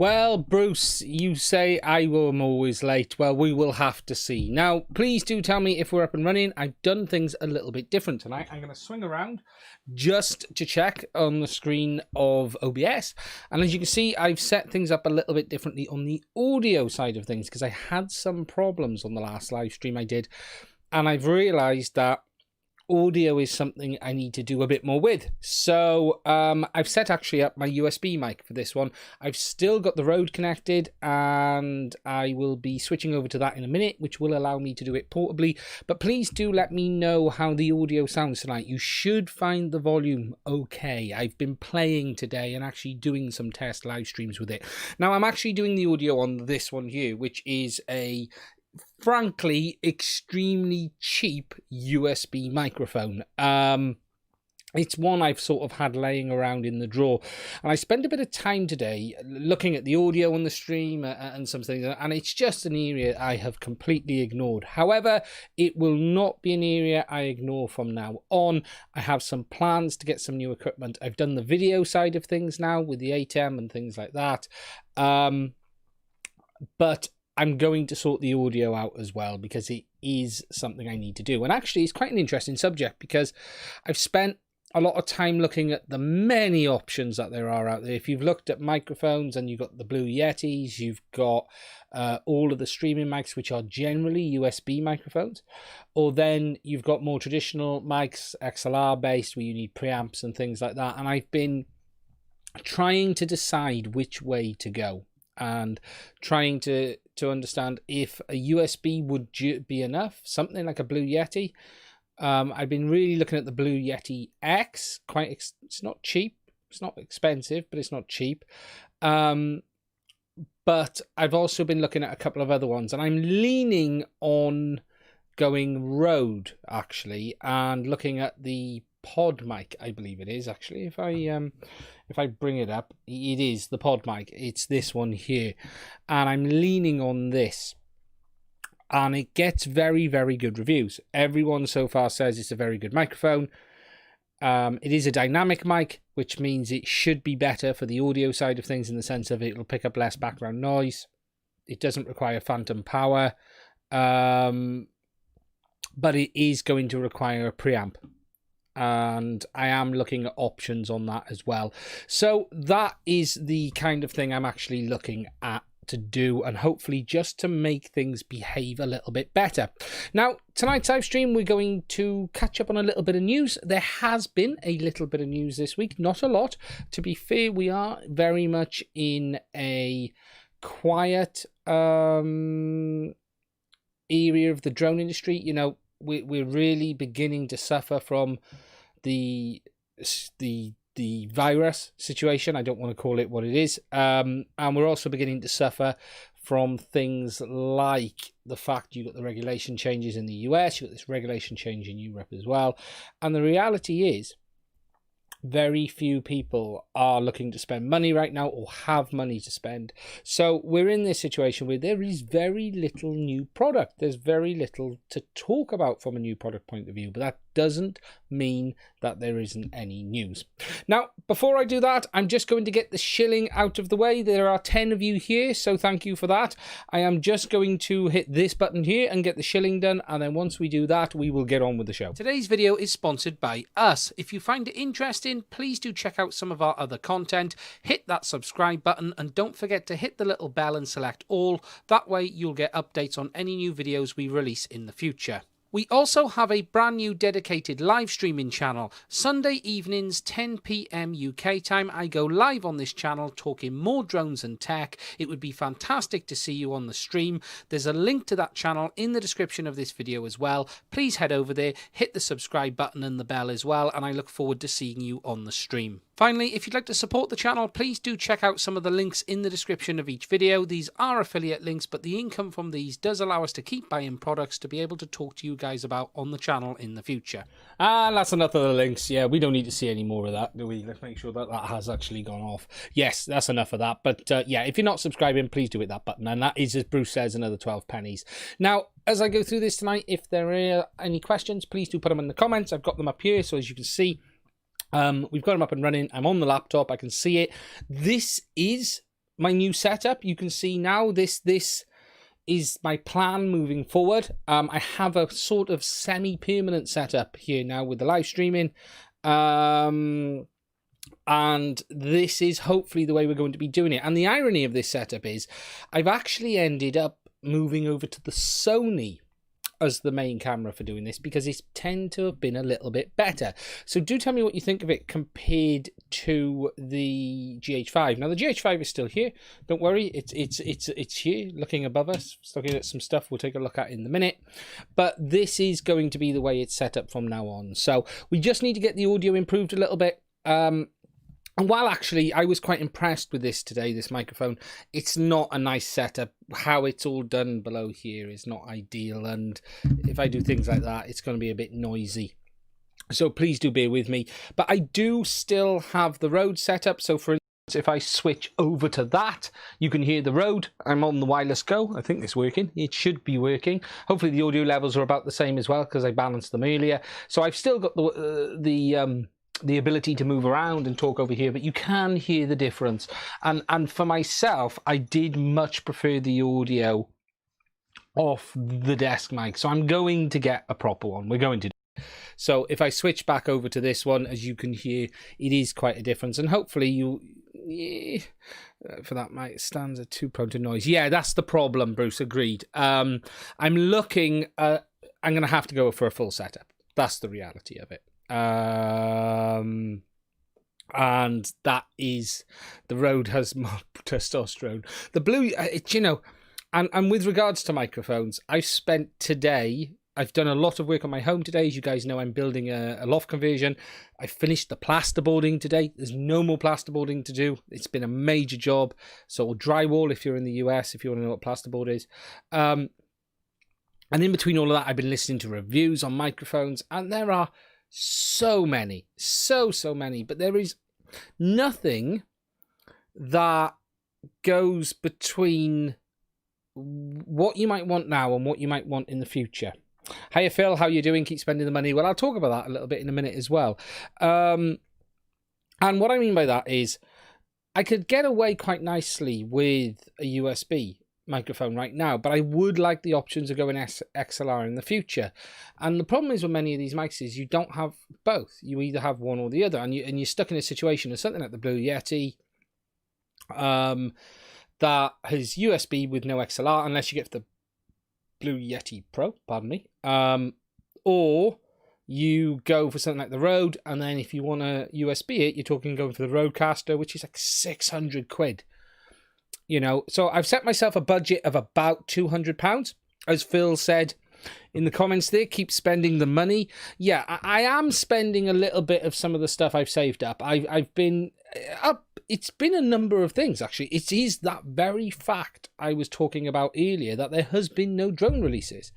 Well, Bruce, you say I am always late. Well, we will have to see. Now, please do tell me if we're up and running. I've done things a little bit different tonight. I'm going to swing around just to check on the screen of OBS. And as you can see, I've set things up a little bit differently on the audio side of things because I had some problems on the last live stream I did. And I've realized that audio is something I need to do a bit more with. So I've set actually up my USB mic for this one. I've still got the Rode connected and I will be switching over to that in a minute, which will allow me to do it portably. But please do let me know how the audio sounds tonight. You should find the volume okay. I've been playing today and actually doing some test live streams with it. Now I'm actually doing the audio on this one here, which is a frankly extremely cheap USB microphone. It's one I've sort of had laying around in the drawer, and I spent a bit of time today looking at the audio on the stream and some things, and it's just an area I have completely ignored. However, it will not be an area I ignore from now on. I have some plans to get some new equipment. I've done the video side of things now with the ATEM and things like that, but I'm going to sort the audio out as well because it is something I need to do. And actually, it's quite an interesting subject because I've spent a lot of time looking at the many options that there are out there. If you've looked at microphones and you've got the Blue Yetis, you've got all of the streaming mics, which are generally USB microphones, or then you've got more traditional mics, XLR based, where you need preamps and things like that. And I've been trying to decide which way to go and trying to understand if a USB would be enough, something like a Blue Yeti. I've been really looking at the Blue Yeti X. It's not cheap, it's not expensive, but it's not cheap. But I've also been looking at a couple of other ones, and I'm leaning on going Rode actually, and looking at the pod mic, I believe it is actually. If I bring it up, it is the pod mic. It's this one here, and I'm leaning on this, and it gets very, very good reviews. Everyone so far says it's a very good microphone. It is a dynamic mic, which means it should be better for the audio side of things in the sense of it'll pick up less background noise. It doesn't require phantom power, but it is going to require a preamp. And I am looking at options on that as well. So that is the kind of thing I'm actually looking at to do, and hopefully just to make things behave a little bit better. Now, tonight's live stream, we're going to catch up on a little bit of news. There has been a little bit of news this week, not a lot. To be fair, we are very much in a quiet area of the drone industry. You know, we're really beginning to suffer from the virus situation. I don't want to call it what it is. And we're also beginning to suffer from things like the fact you've got the regulation changes in the US, you've got this regulation change in Europe as well. And the reality is, very few people are looking to spend money right now or have money to spend. So we're in this situation where there is very little new product. There's very little to talk about from a new product point of view, but that doesn't mean that there isn't any news. Now, before I do that, I'm just going to get the shilling out of the way. There are 10 of you here, so thank you for that. I am just going to hit this button here and get the shilling done, and then once we do that, we will get on with the show. Today's video is sponsored by us. If you find it interesting, please do check out some of our other content. Hit that subscribe button, and don't forget to hit the little bell and select all. That way you'll get updates on any new videos we release in the future. We also have a brand new dedicated live streaming channel. Sunday evenings, 10 PM UK time, I go live on this channel talking more drones and tech. It would be fantastic to see you on the stream. There's a link to that channel in the description of this video as well. Please head over there, hit the subscribe button and the bell as well, and I look forward to seeing you on the stream. Finally, if you'd like to support the channel, please do check out some of the links in the description of each video. These are affiliate links, but the income from these does allow us to keep buying products to be able to talk to you guys about on the channel in the future. And that's enough of the links. Yeah, we don't need to see any more of that, do we? Let's make sure that that has actually gone off. Yes, that's enough of that. But yeah, if you're not subscribing, please do hit that button. And that is, as Bruce says, another 12 pennies. Now, as I go through this tonight, if there are any questions, please do put them in the comments. I've got them up here, so as you can see, we've got them up and running. I'm on the laptop. I can see it. This is my new setup. You can see now this is my plan moving forward. I have a sort of semi-permanent setup here now with the live streaming. And this is hopefully the way we're going to be doing it. And the irony of this setup is I've actually ended up moving over to the Sony as the main camera for doing this, because it's tend to have been a little bit better. So do tell me what you think of it compared to the GH5. Now the GH5 is still here. Don't worry, it's here, looking above us. It's looking at some stuff we'll take a look at in a minute. But this is going to be the way it's set up from now on. So we just need to get the audio improved a little bit. And while actually I was quite impressed with this today, this microphone, it's not a nice setup. How it's all done below here is not ideal. And if I do things like that, it's going to be a bit noisy. So please do bear with me. But I do still have the Rode setup. So for instance, if I switch over to that, you can hear the Rode. I'm on the wireless go. I think it's working. It should be working. Hopefully the audio levels are about the same as well, because I balanced them earlier. So I've still got the ability to move around and talk over here, but you can hear the difference. And for myself, I did much prefer the audio off the desk mic. So I'm going to get a proper one. We're going to do it. So if I switch back over to this one, as you can hear, it is quite a difference. And hopefully for that mic stands are too prone to noise. Yeah, that's the problem, Bruce. Agreed. I'm looking at, I'm going to have to go for a full setup. That's the reality of it. And that is, the Rode has more testosterone. The Blue, you know, and with regards to microphones, I've spent today, I've done a lot of work on my home today. As you guys know, I'm building a loft conversion. I finished the plasterboarding today. There's no more plasterboarding to do. It's been a major job. So drywall, if you're in the US, if you want to know what plasterboard is. And in between all of that, I've been listening to reviews on microphones, and there are so many, so many, but there is nothing that goes between what you might want now and what you might want in the future. Hiya Phil, how you doing? Keep spending the money. Well, I'll talk about that a little bit in a minute as well. And what I mean by that is I could get away quite nicely with a USB microphone right now, but I would like the options of going XLR in the future. And the problem is with many of these mics is you don't have both. You either have one or the other, and you're stuck in a situation of something like the Blue Yeti that has USB with no XLR, unless you get the Blue Yeti Pro, pardon me, or you go for something like the Rode, and then if you want to USB it, you're talking going for the Rodecaster, which is like 600 quid. You know, so I've set myself a budget of about £200. As Phil said in the comments there, keep spending the money. Yeah, I am spending a little bit of some of the stuff I've saved up. I've been up. It's been a number of things, actually. It is that very fact I was talking about earlier, that there has been no drone releases.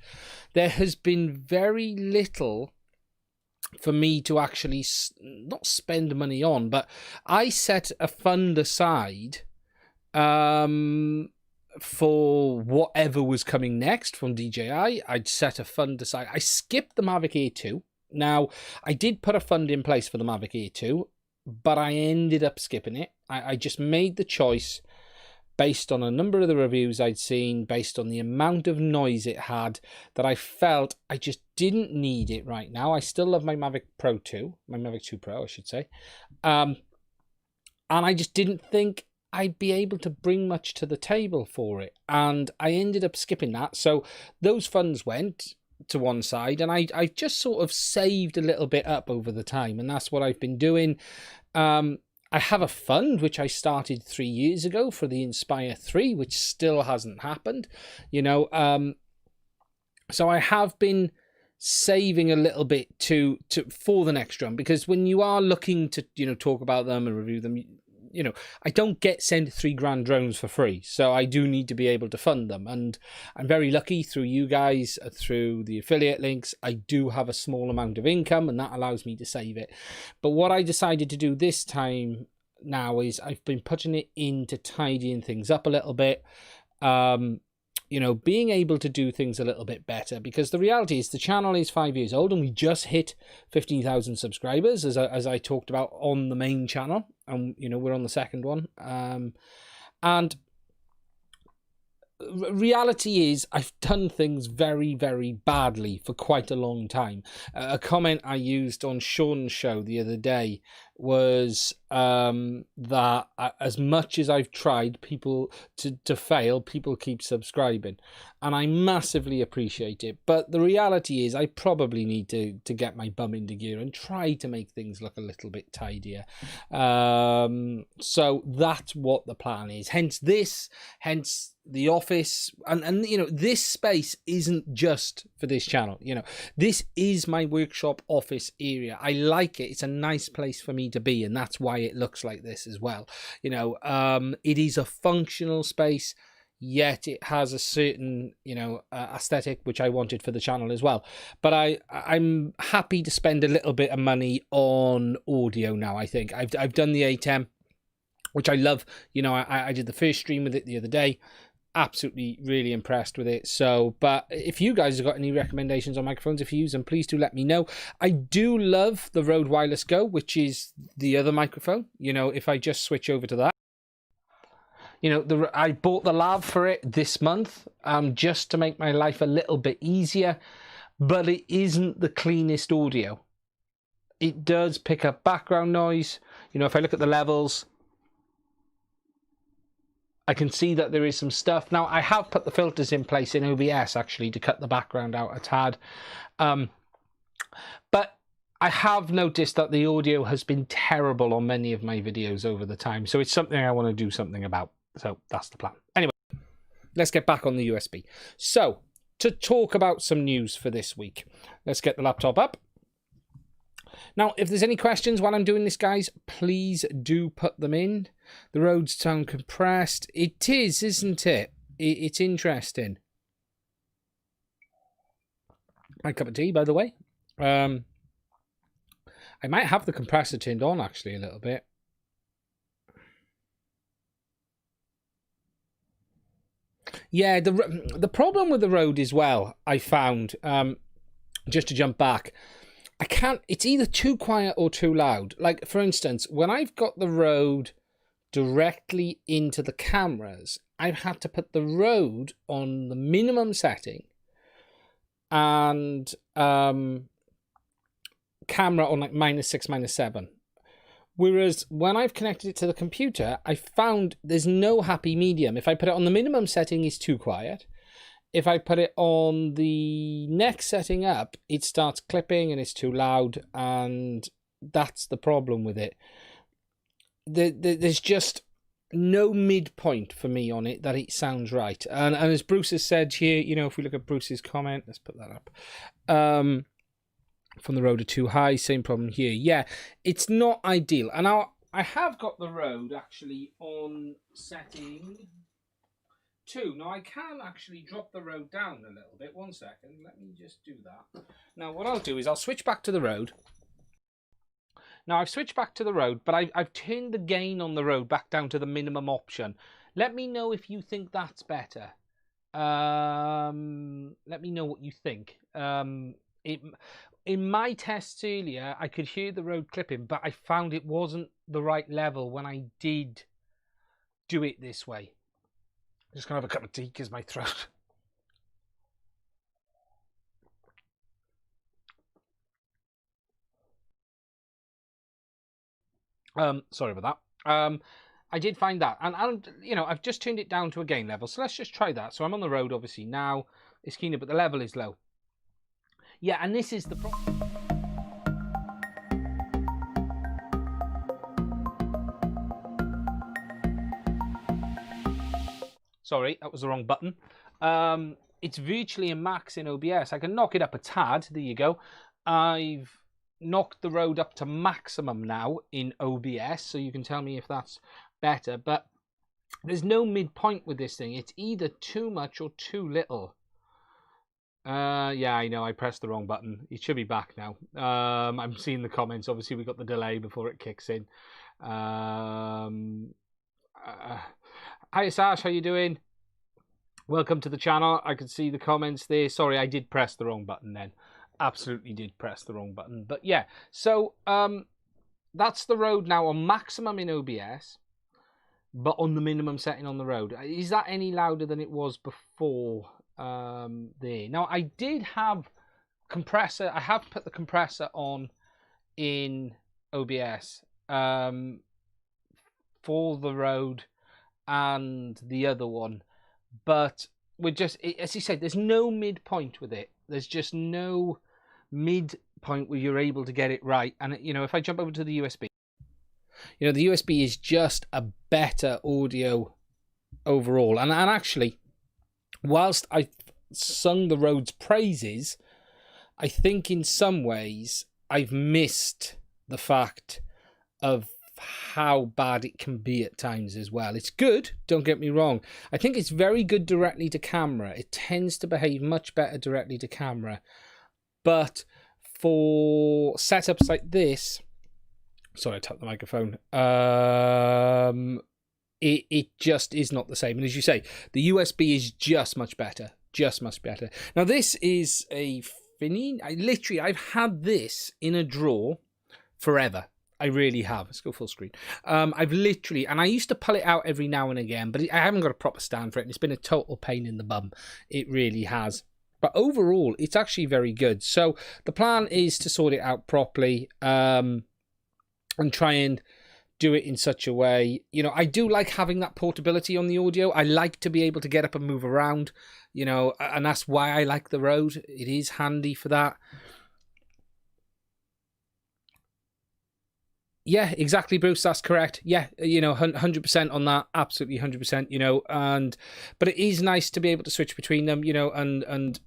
There has been very little for me to actually not spend money on, but I set a fund aside for whatever was coming next from DJI. I'd set a fund aside. I skipped the Mavic Air 2. Now, I did put a fund in place for the Mavic Air 2, but I ended up skipping it. I just made the choice based on a number of the reviews I'd seen, based on the amount of noise it had, that I felt I just didn't need it right now. I still love my Mavic Pro 2, my Mavic 2 Pro, I should say. And I just didn't think I'd be able to bring much to the table for it, and I ended up skipping that. So those funds went to one side, and I just sort of saved a little bit up over the time, and that's what I've been doing. I have a fund which I started 3 years ago for the Inspire 3, which still hasn't happened, you know. So I have been saving a little bit for the next drone, because when you are looking to, you know, talk about them and review them, you know, I don't get sent $3,000 drones for free, so I do need to be able to fund them. And I'm very lucky through you guys, through the affiliate links, I do have a small amount of income, and that allows me to save it. But what I decided to do this time now is I've been putting it into tidying things up a little bit. You know, being able to do things a little bit better, because the reality is the channel is 5 years old, and we just hit 15,000 subscribers, as I talked about on the main channel, and you know, we're on the second one. And reality is I've done things very, very badly for quite a long time. A comment I used on Sean's show the other day was that as much as I've tried people to fail, people keep subscribing, and I massively appreciate it. But the reality is I probably need to get my bum into gear and try to make things look a little bit tidier. So that's what the plan is. Hence the office, and you know, this space isn't just for this channel. You know, this is my workshop office area. I like it. It's a nice place for me to be, and that's why it looks like this as well. You know, it is a functional space, yet it has a certain, you know, aesthetic which I wanted for the channel as well. But I'm happy to spend a little bit of money on audio now. I think I've done the A10, which I love. You know, I did the first stream with it the other day. Absolutely really impressed with it. So, but if you guys have got any recommendations on microphones, if you use them, please do let me know. I do love the Rode Wireless Go, which is the other microphone. You know, if I just switch over to that, you know, I bought the lav for it this month, just to make my life a little bit easier, but it isn't the cleanest audio. It does pick up background noise. You know, if I look at the levels, I can see that there is some stuff. Now, I have put the filters in place in OBS, actually, to cut the background out a tad. But I have noticed that the audio has been terrible on many of my videos over the time. So it's something I want to do something about. So that's the plan. Anyway, let's get back on the USB. So, to talk about some news for this week, let's get the laptop up. Now, if there's any questions while I'm doing this, guys, please do put them in. The Rode sound compressed. It is, isn't it? It's interesting. My cup of tea, by the way. I might have the compressor turned on, actually, a little bit. Yeah, the problem with the Rode as well, I found, just to jump back, I can't, it's either too quiet or too loud. Like, for instance, when I've got the Rode directly into the cameras, I've had to put the Rode on the minimum setting and camera on like -6, -7. Whereas when I've connected it to the computer, I found there's no happy medium. If I put it on the minimum setting, it's too quiet. If I put it on the next setting up, it starts clipping and it's too loud, and that's the problem with it. There's just no midpoint for me on it that it sounds right. And as Bruce has said here, you know, if we look at Bruce's comment, let's put that up. From the Rode too high, same problem here. Yeah, it's not ideal. And I have got the Rode actually on setting 2. Now, I can actually drop the Rode down a little bit. 1 second. Let me just do that. Now, what I'll do is I'll switch back to the Rode. Now, I've switched back to the Rode, but I've turned the gain on the Rode back down to the minimum option. Let me know if you think that's better. Let me know what you think. In my tests earlier, I could hear the Rode clipping, but I found it wasn't the right level when I did do it this way. Just gonna have a cup of tea because my throat. Sorry about that. I did find that, and you know, I've just turned it down to a gain level. So let's just try that. So I'm on the Rode, obviously now. It's keener, but the level is low. Yeah, and this is the problem. Sorry, that was the wrong button. It's virtually a max in OBS. I can knock it up a tad. There you go. I've knocked the Rode up to maximum now in OBS, so you can tell me if that's better. But there's no midpoint with this thing. It's either too much or too little. Yeah, I know, I pressed the wrong button. It should be back now. I'm seeing the comments. Obviously, we got the delay before it kicks in. Hi, Sash, how you doing? Welcome to the channel. I can see the comments there. Sorry, I did press the wrong button then. Absolutely did press the wrong button. But yeah, so that's the Rode now on maximum in OBS. but on the minimum setting on the road. Is that any louder than it was before there? Now, I did have compressor. I have put the compressor on in OBS for the road and the other one, but we're just, as you said, there's no midpoint with it. There's just no midpoint where you're able to get it right. And you know, if I jump over to the USB, you know, the USB is just a better audio overall. And actually, whilst I sung the Rode's praises, I think in some ways I've missed the fact of how bad it can be at times as well. It's good, don't get me wrong. I think it's very good directly to camera. It tends to behave much better directly to camera. But for setups like this, sorry, I tapped the microphone. It just is not the same. And as you say, the USB is just much better. Just much better. Now this is a Fini. I've had this in a drawer forever. I really have. Let's go full screen. I've literally, and I used to pull it out every now and again, but I haven't got a proper stand for it, and it's been a total pain in the bum. It really has. But overall, it's actually very good. So the plan is to sort it out properly and try and do it in such a way. You know, I do like having that portability on the audio. I like to be able to get up and move around, you know, and that's why I like the Rode. It is handy for that. Yeah, exactly, Bruce. That's correct. Yeah, you know, 100% on that. Absolutely 100%, you know, but it is nice to be able to switch between them, you know, and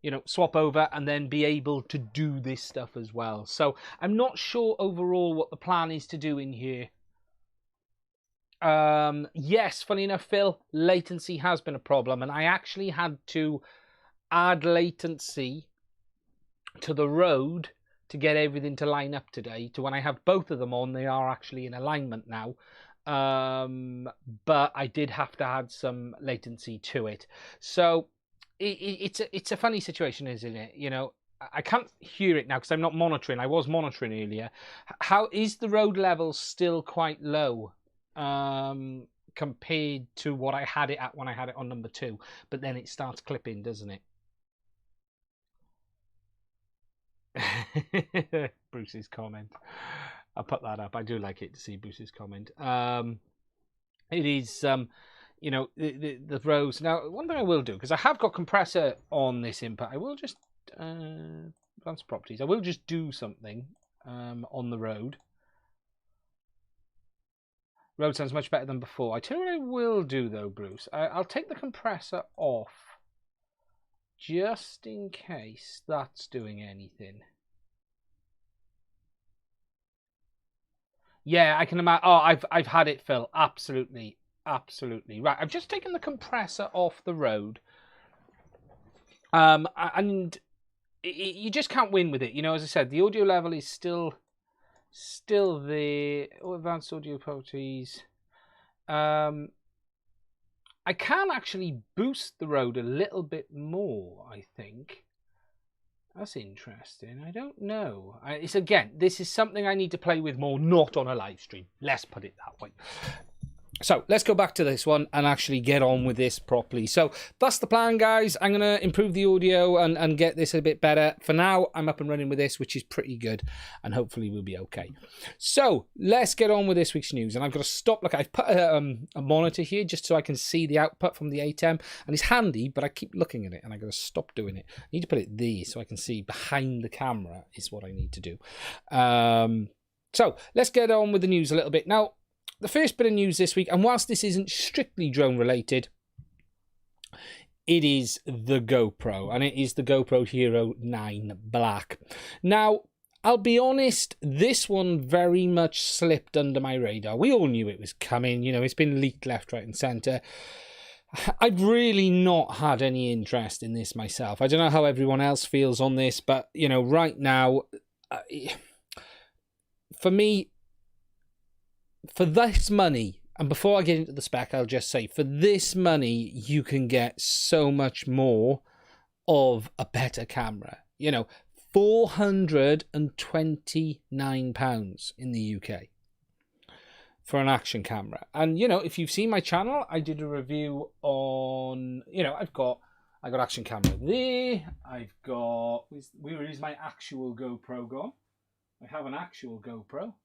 you know, swap over and then be able to do this stuff as well. So I'm not sure overall what the plan is to do in here. Yes, funny enough, Phil, latency has been a problem, and I actually had to add latency to the Rode to get everything to line up today. To when I have both of them on, they are actually in alignment now. But I did have to add some latency to it. So it's a funny situation, isn't it? You know, I can't hear it now because I'm not monitoring. I was monitoring earlier. How is the Rode level still quite low compared to what I had it at when I had it on number 2? But then it starts clipping, doesn't it? Bruce's comment. I'll put that up. I do like it to see Bruce's comment. It is, you know, the rows. Now, one thing I will do, because I have got compressor on this input, I will just, advanced properties, I will just do something on the Rode. Rode sounds much better than before. I tell you what I will do, though, Bruce. I'll take the compressor off, just in case that's doing anything. Yeah, I can imagine. Oh, I've had it, Phil. Absolutely, absolutely. Right, I've just taken the compressor off the Rode. And you just can't win with it. You know, as I said, the audio level is still there. Oh, advanced audio properties. I can actually boost the Rode a little bit more, I think. That's interesting. I don't know. It's again, this is something I need to play with more, not on a live stream. Let's put it that way. So let's go back to this one and actually get on with this properly. So that's the plan, guys. I'm going to improve the audio and get this a bit better. For now, I'm up and running with this, which is pretty good, and hopefully we'll be okay. So let's get on with this week's news. And I've got to stop. Look, I've put a monitor here just so I can see the output from the ATEM, and it's handy, but I keep looking at it, and I've got to stop doing it. I need to put it there so I can see behind the camera is what I need to do. So let's get on with the news a little bit. Now, the first bit of news this week, and whilst this isn't strictly drone related, it is the GoPro, and it is the GoPro Hero 9 Black. Now, I'll be honest, this one very much slipped under my radar. We all knew it was coming, you know, it's been leaked left, right and centre. I've really not had any interest in this myself. I don't know how everyone else feels on this, but, you know, right now, for me, for this money, and before I get into the spec, I'll just say, for this money, you can get so much more of a better camera. You know, £429 in the UK. for an action camera. And, you know, if you've seen my channel, I did a review on, you know, I got action camera there. I've got, where is my actual GoPro gone? I have an actual GoPro.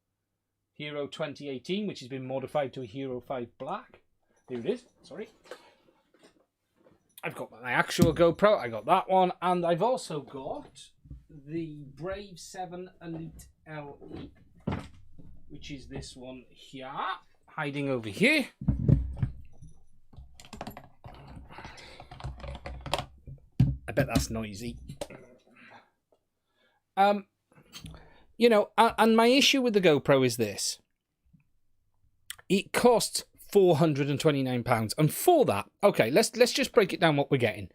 Hero 2018, which has been modified to a Hero 5 Black. There it is, sorry. I've got my actual GoPro, I got that one. And I've also got the Brave 7 Elite LE, which is this one here, hiding over here. I bet that's noisy. You know, and my issue with the GoPro is this. It costs £429. And for that, okay, let's just break it down what we're getting.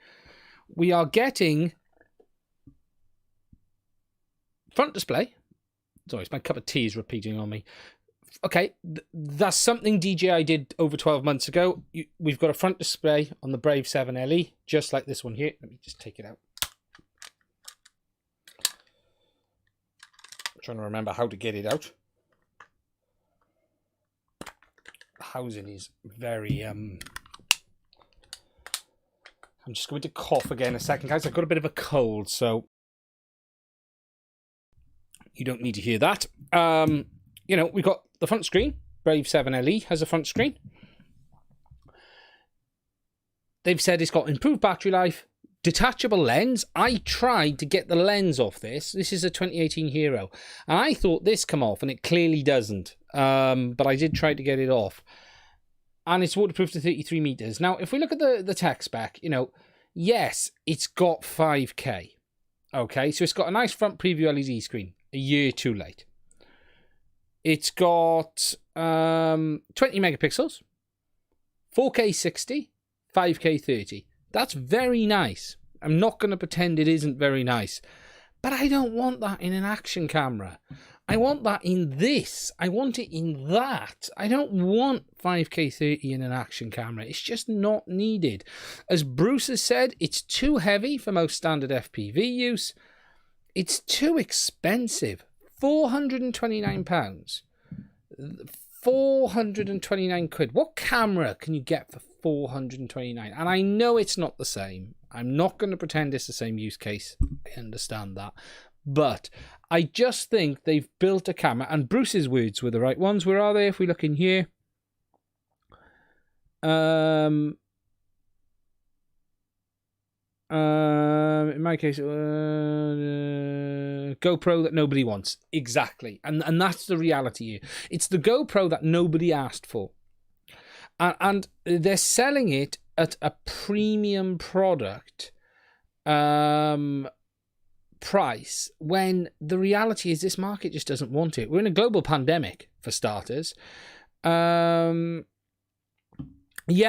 We are getting front display. Sorry, my cup of tea is repeating on me. Okay, that's something DJI did over 12 months ago. We've got a front display on the Brave 7 LE, just like this one here. Let me just take it out. I'm trying to remember how to get it out. The housing is very... I'm just going to cough again a second, guys. I've got a bit of a cold, so you don't need to hear that. You know, we've got the front screen. Brave 7 LE has a front screen. They've said it's got improved battery life, detachable lens. I tried to get the lens off this. This is a 2018 Hero. And I thought this come off, and it clearly doesn't. But I did try to get it off. And it's waterproof to 33 meters. Now, if we look at the tech spec, you know, yes, it's got 5K. Okay, so it's got a nice front preview LED screen. A year too late. It's got 20 megapixels, 4K 60, 5K 30. That's very nice. I'm not going to pretend it isn't very nice. But I don't want that in an action camera. I want that in this. I want it in that. I don't want 5K 30 in an action camera. It's just not needed. As Bruce has said, it's too heavy for most standard FPV use. It's too expensive. £429. 429 quid. What camera can you get for 429? And I know it's not the same. I'm not going to pretend it's the same use case. I understand that. But I just think they've built a camera, and Bruce's words were the right ones. Where are they? If we look in here. In my case, GoPro that nobody wants. Exactly. And that's the reality here. It's the GoPro that nobody asked for. And they're selling it at a premium product price, when the reality is this market just doesn't want it. We're in a global pandemic, for starters. Yeah,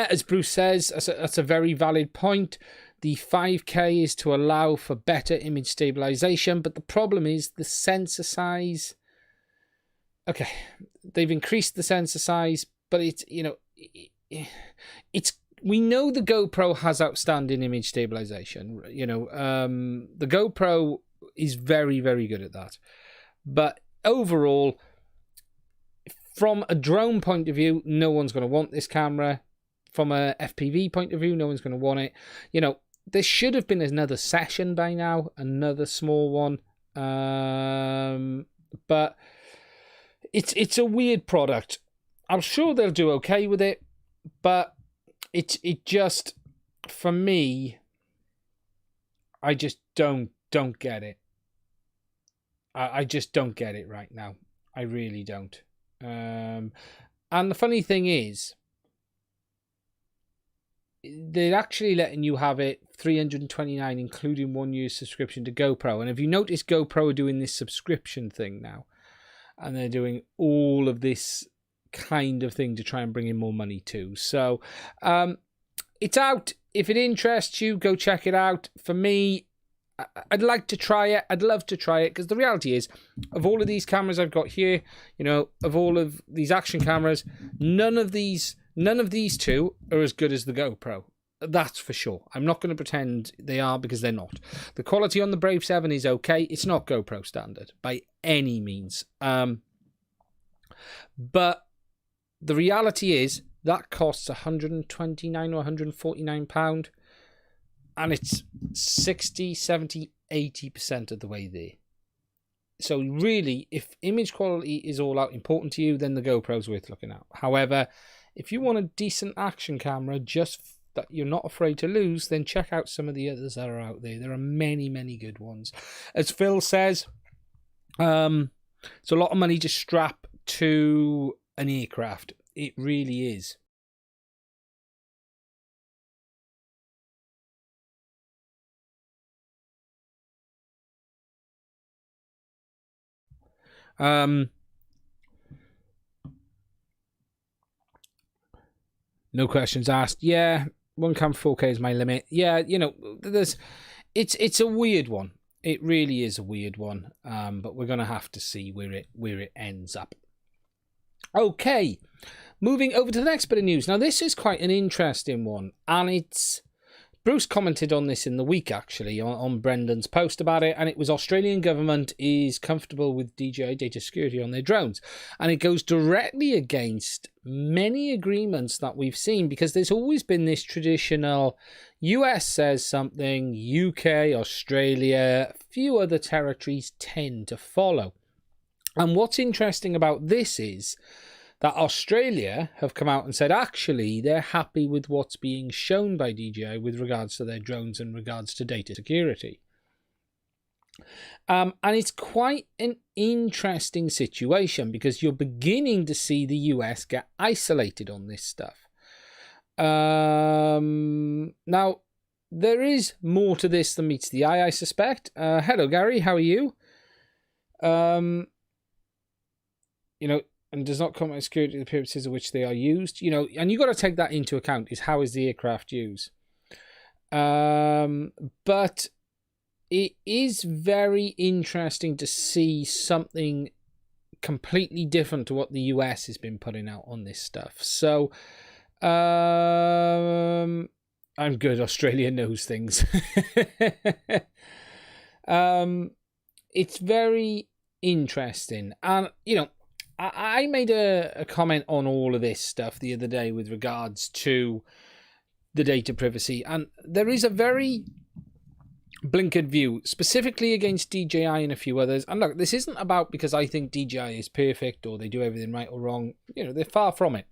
as Bruce says, that's a very valid point. The 5K is to allow for better image stabilization, but the problem is the sensor size. Okay, they've increased the sensor size, but it's, you know, it's, we know the GoPro has outstanding image stabilization. You know, the GoPro is very, very good at that. But overall, from a drone point of view, no one's going to want this camera. From a FPV point of view, no one's going to want it. You know, there should have been another session by now, another small one. But it's a weird product. I'm sure they'll do okay with it, but it just, for me, I just don't get it. I just don't get it right now. I really don't. And the funny thing is, they're actually letting you have it $329, including 1 year subscription to GoPro. And if you notice, GoPro are doing this subscription thing now, and they're doing all of this kind of thing to try and bring in more money too. So it's out. If it interests you, go check it out. For me, I'd like to try it. I'd love to try it, because the reality is, of all of these cameras I've got here, you know, of all of these action cameras, none of these two are as good as the GoPro. That's for sure. I'm not going to pretend they are, because they're not. The quality on the Brave 7 is okay. It's not GoPro standard by any means. But the reality is that costs £129 or £149, and it's 60, 70, 80% of the way there. So really, if image quality is all out important to you, then the GoPro's worth looking at. However, if you want a decent action camera, just that you're not afraid to lose, then check out some of the others that are out there. There are many, many good ones. As Phil says, it's a lot of money to strap to an aircraft. It really is. No questions asked. Yeah, 1 cam 4K is my limit. Yeah, you know, it's a weird one. It really is a weird one. But we're gonna have to see where it ends up. Okay, moving over to the next bit of news. Now, this is quite an interesting one, and it's Bruce commented on this in the week, actually, on Brendan's post about it, and it was Australian government is comfortable with DJI data security on their drones. And it goes directly against many agreements that we've seen, because there's always been this traditional US says something, UK, Australia, a few other territories tend to follow. And what's interesting about this is that Australia have come out and said, actually, they're happy with what's being shown by DJI with regards to their drones and regards to data security. And it's quite an interesting situation, because you're beginning to see the US get isolated on this stuff. Now, there is more to this than meets the eye, I suspect. Hello, Gary. How are you? You know, and does not compromise security the purposes of which they are used. You know, and you've got to take that into account, is how is the aircraft used. But it is very interesting to see something completely different to what the US has been putting out on this stuff. So, I'm good. Australia knows things. It's very interesting. And, you know, I made a comment on all of this stuff the other day with regards to the data privacy, and there is a very blinkered view, specifically against DJI and a few others. And look, this isn't about because I think DJI is perfect or they do everything right or wrong. You know, they're far from it.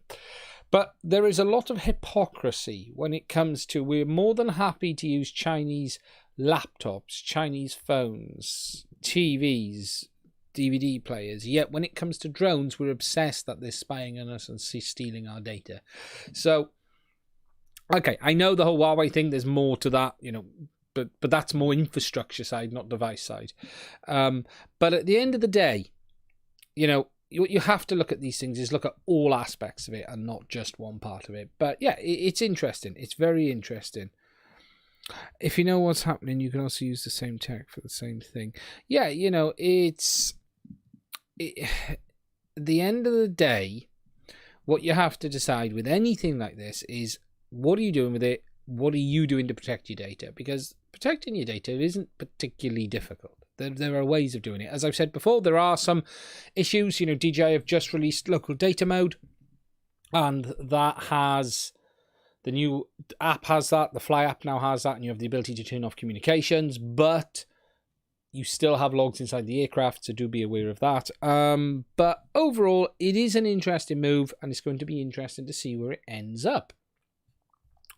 But there is a lot of hypocrisy when it comes to, we're more than happy to use Chinese laptops, Chinese phones, TVs, DVD players, yet when it comes to drones, we're obsessed that they're spying on us and stealing our data. So, okay, I know the whole Huawei thing, there's more to that, you know, but that's more infrastructure side, not device side. But at the end of the day, you know, what you have to look at these things is look at all aspects of it and not just one part of it. But yeah, it's interesting. It's very interesting. If you know what's happening, you can also use the same tech for the same thing. Yeah, you know, at the end of the day, what you have to decide with anything like this is, what are you doing with it? What are you doing to protect your data? Because protecting your data isn't particularly difficult. There are ways of doing it. As I've said before, there are some issues. You know, DJI have just released local data mode, and that has, the new app has that, the Fly app now has that, and you have the ability to turn off communications, but you still have logs inside the aircraft, so do be aware of that. But overall, it is an interesting move, and it's going to be interesting to see where it ends up.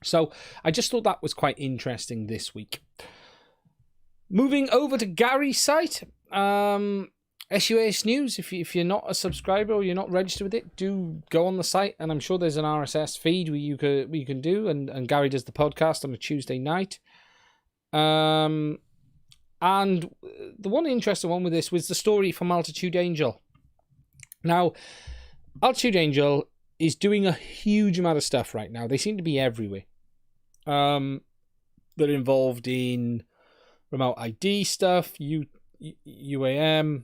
So I just thought that was quite interesting this week. Moving over to Gary's site, SUAS News. If you're not a subscriber or you're not registered with it, do go on the site, and I'm sure there's an RSS feed where you can do, and Gary does the podcast on a Tuesday night. And the one interesting one with this was the story from Altitude Angel. Now, Altitude Angel is doing a huge amount of stuff right now. They seem to be everywhere. They're involved in remote ID stuff, UAM.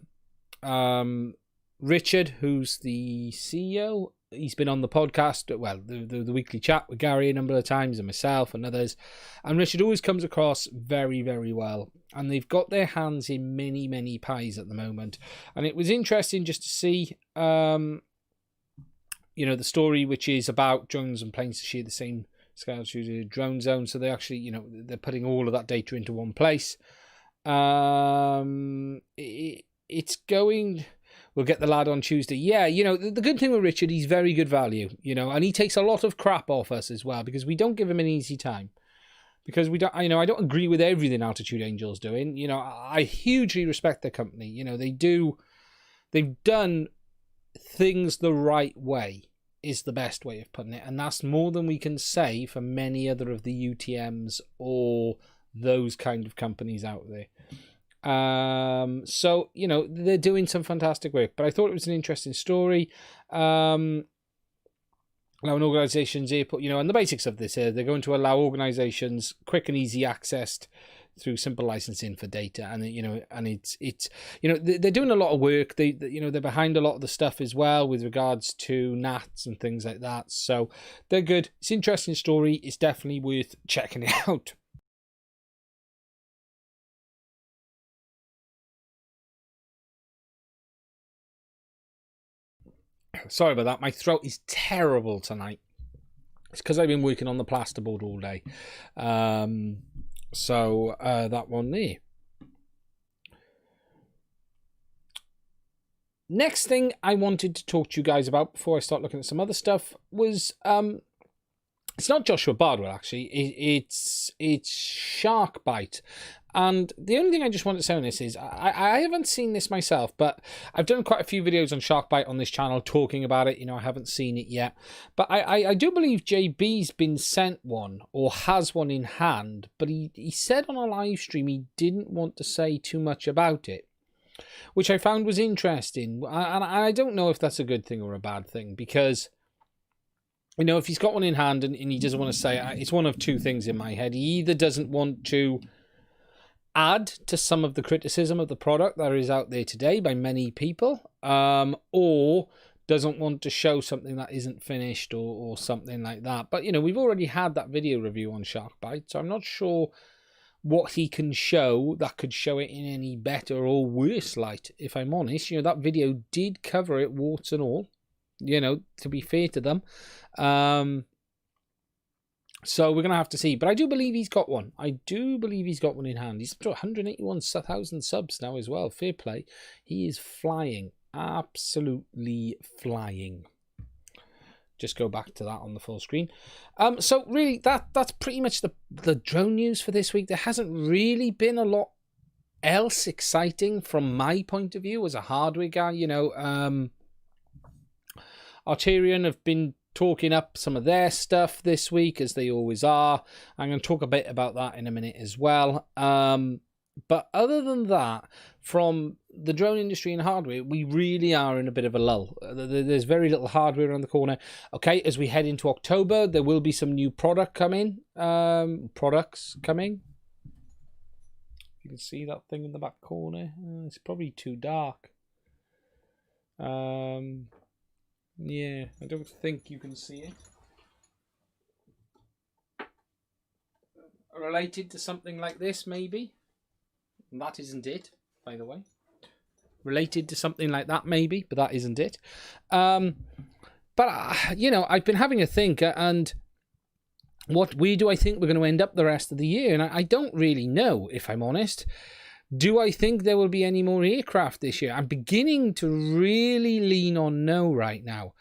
Richard, who's the CEO, he's been on the podcast, well, the weekly chat with Gary a number of times, and myself and others. And Richard always comes across very, very well. And they've got their hands in many, many pies at the moment. And it was interesting just to see, you know, the story, which is about drones and planes to share the same scale as the drone zone. So they actually, you know, they're putting all of that data into one place. It's going... We'll get the lad on Tuesday. Yeah, you know, the good thing with Richard, he's very good value, you know, and he takes a lot of crap off us as well, because we don't give him an easy time. Because we don't, you know, I don't agree with everything Altitude Angel's doing. You know, I hugely respect their company. You know, they've done things the right way, is the best way of putting it. And that's more than we can say for many other of the UTMs or those kind of companies out there. So, you know, they're doing some fantastic work, but I thought it was an interesting story. Allowing organizations, airport, you know, and the basics of this here, they're going to allow organizations quick and easy access through simple licensing for data. And, you know, and it's, you know, they're doing a lot of work. You know, they're behind a lot of the stuff as well with regards to NATs and things like that. So they're good. It's an interesting story. It's definitely worth checking it out. Sorry about that. My throat is terrible tonight. It's because I've been working on the plasterboard all day. So that one there. Next thing I wanted to talk to you guys about before I start looking at some other stuff was it's not Joshua Bardwell actually. It's Sharkbite. And the only thing I just want to say on this is I haven't seen this myself, but I've done quite a few videos on Sharkbite on this channel talking about it. You know, I haven't seen it yet. But I do believe JB's been sent one or has one in hand. But he said on a live stream he didn't want to say too much about it, which I found was interesting. And I don't know if that's a good thing or a bad thing, because... You know, if he's got one in hand and he doesn't want to say it, it's one of two things in my head. He either doesn't want to add to some of the criticism of the product that is out there today by many people, or doesn't want to show something that isn't finished or something like that. But, you know, we've already had that video review on Sharkbite, so I'm not sure what he can show that could show it in any better or worse light, if I'm honest. You know, that video did cover it, warts and all. You know, to be fair to them. So we're going to have to see. But I do believe he's got one. I do believe he's got one in hand. He's got 181,000 subs now as well. Fair play. He is flying. Absolutely flying. Just go back to that on the full screen. So really, that's pretty much the drone news for this week. There hasn't really been a lot else exciting from my point of view as a hardware guy. You know, Arterion have been talking up some of their stuff this week, as they always are. I'm going to talk a bit about that in a minute as well. But other than that, from the drone industry and hardware, we really are in a bit of a lull. There's very little hardware around the corner. Okay, as we head into October, there will be some new products coming. You can see that thing in the back corner. It's probably too dark. Yeah, I don't think you can see it. Related to something like this, maybe. And that isn't it, by the way. Related to something like that, maybe, but that isn't it. But, you know, I've been having a think, and where do I think we're going to end up the rest of the year? And I don't really know, if I'm honest. Do I think there will be any more aircraft this year? I'm beginning to really lean on no right now.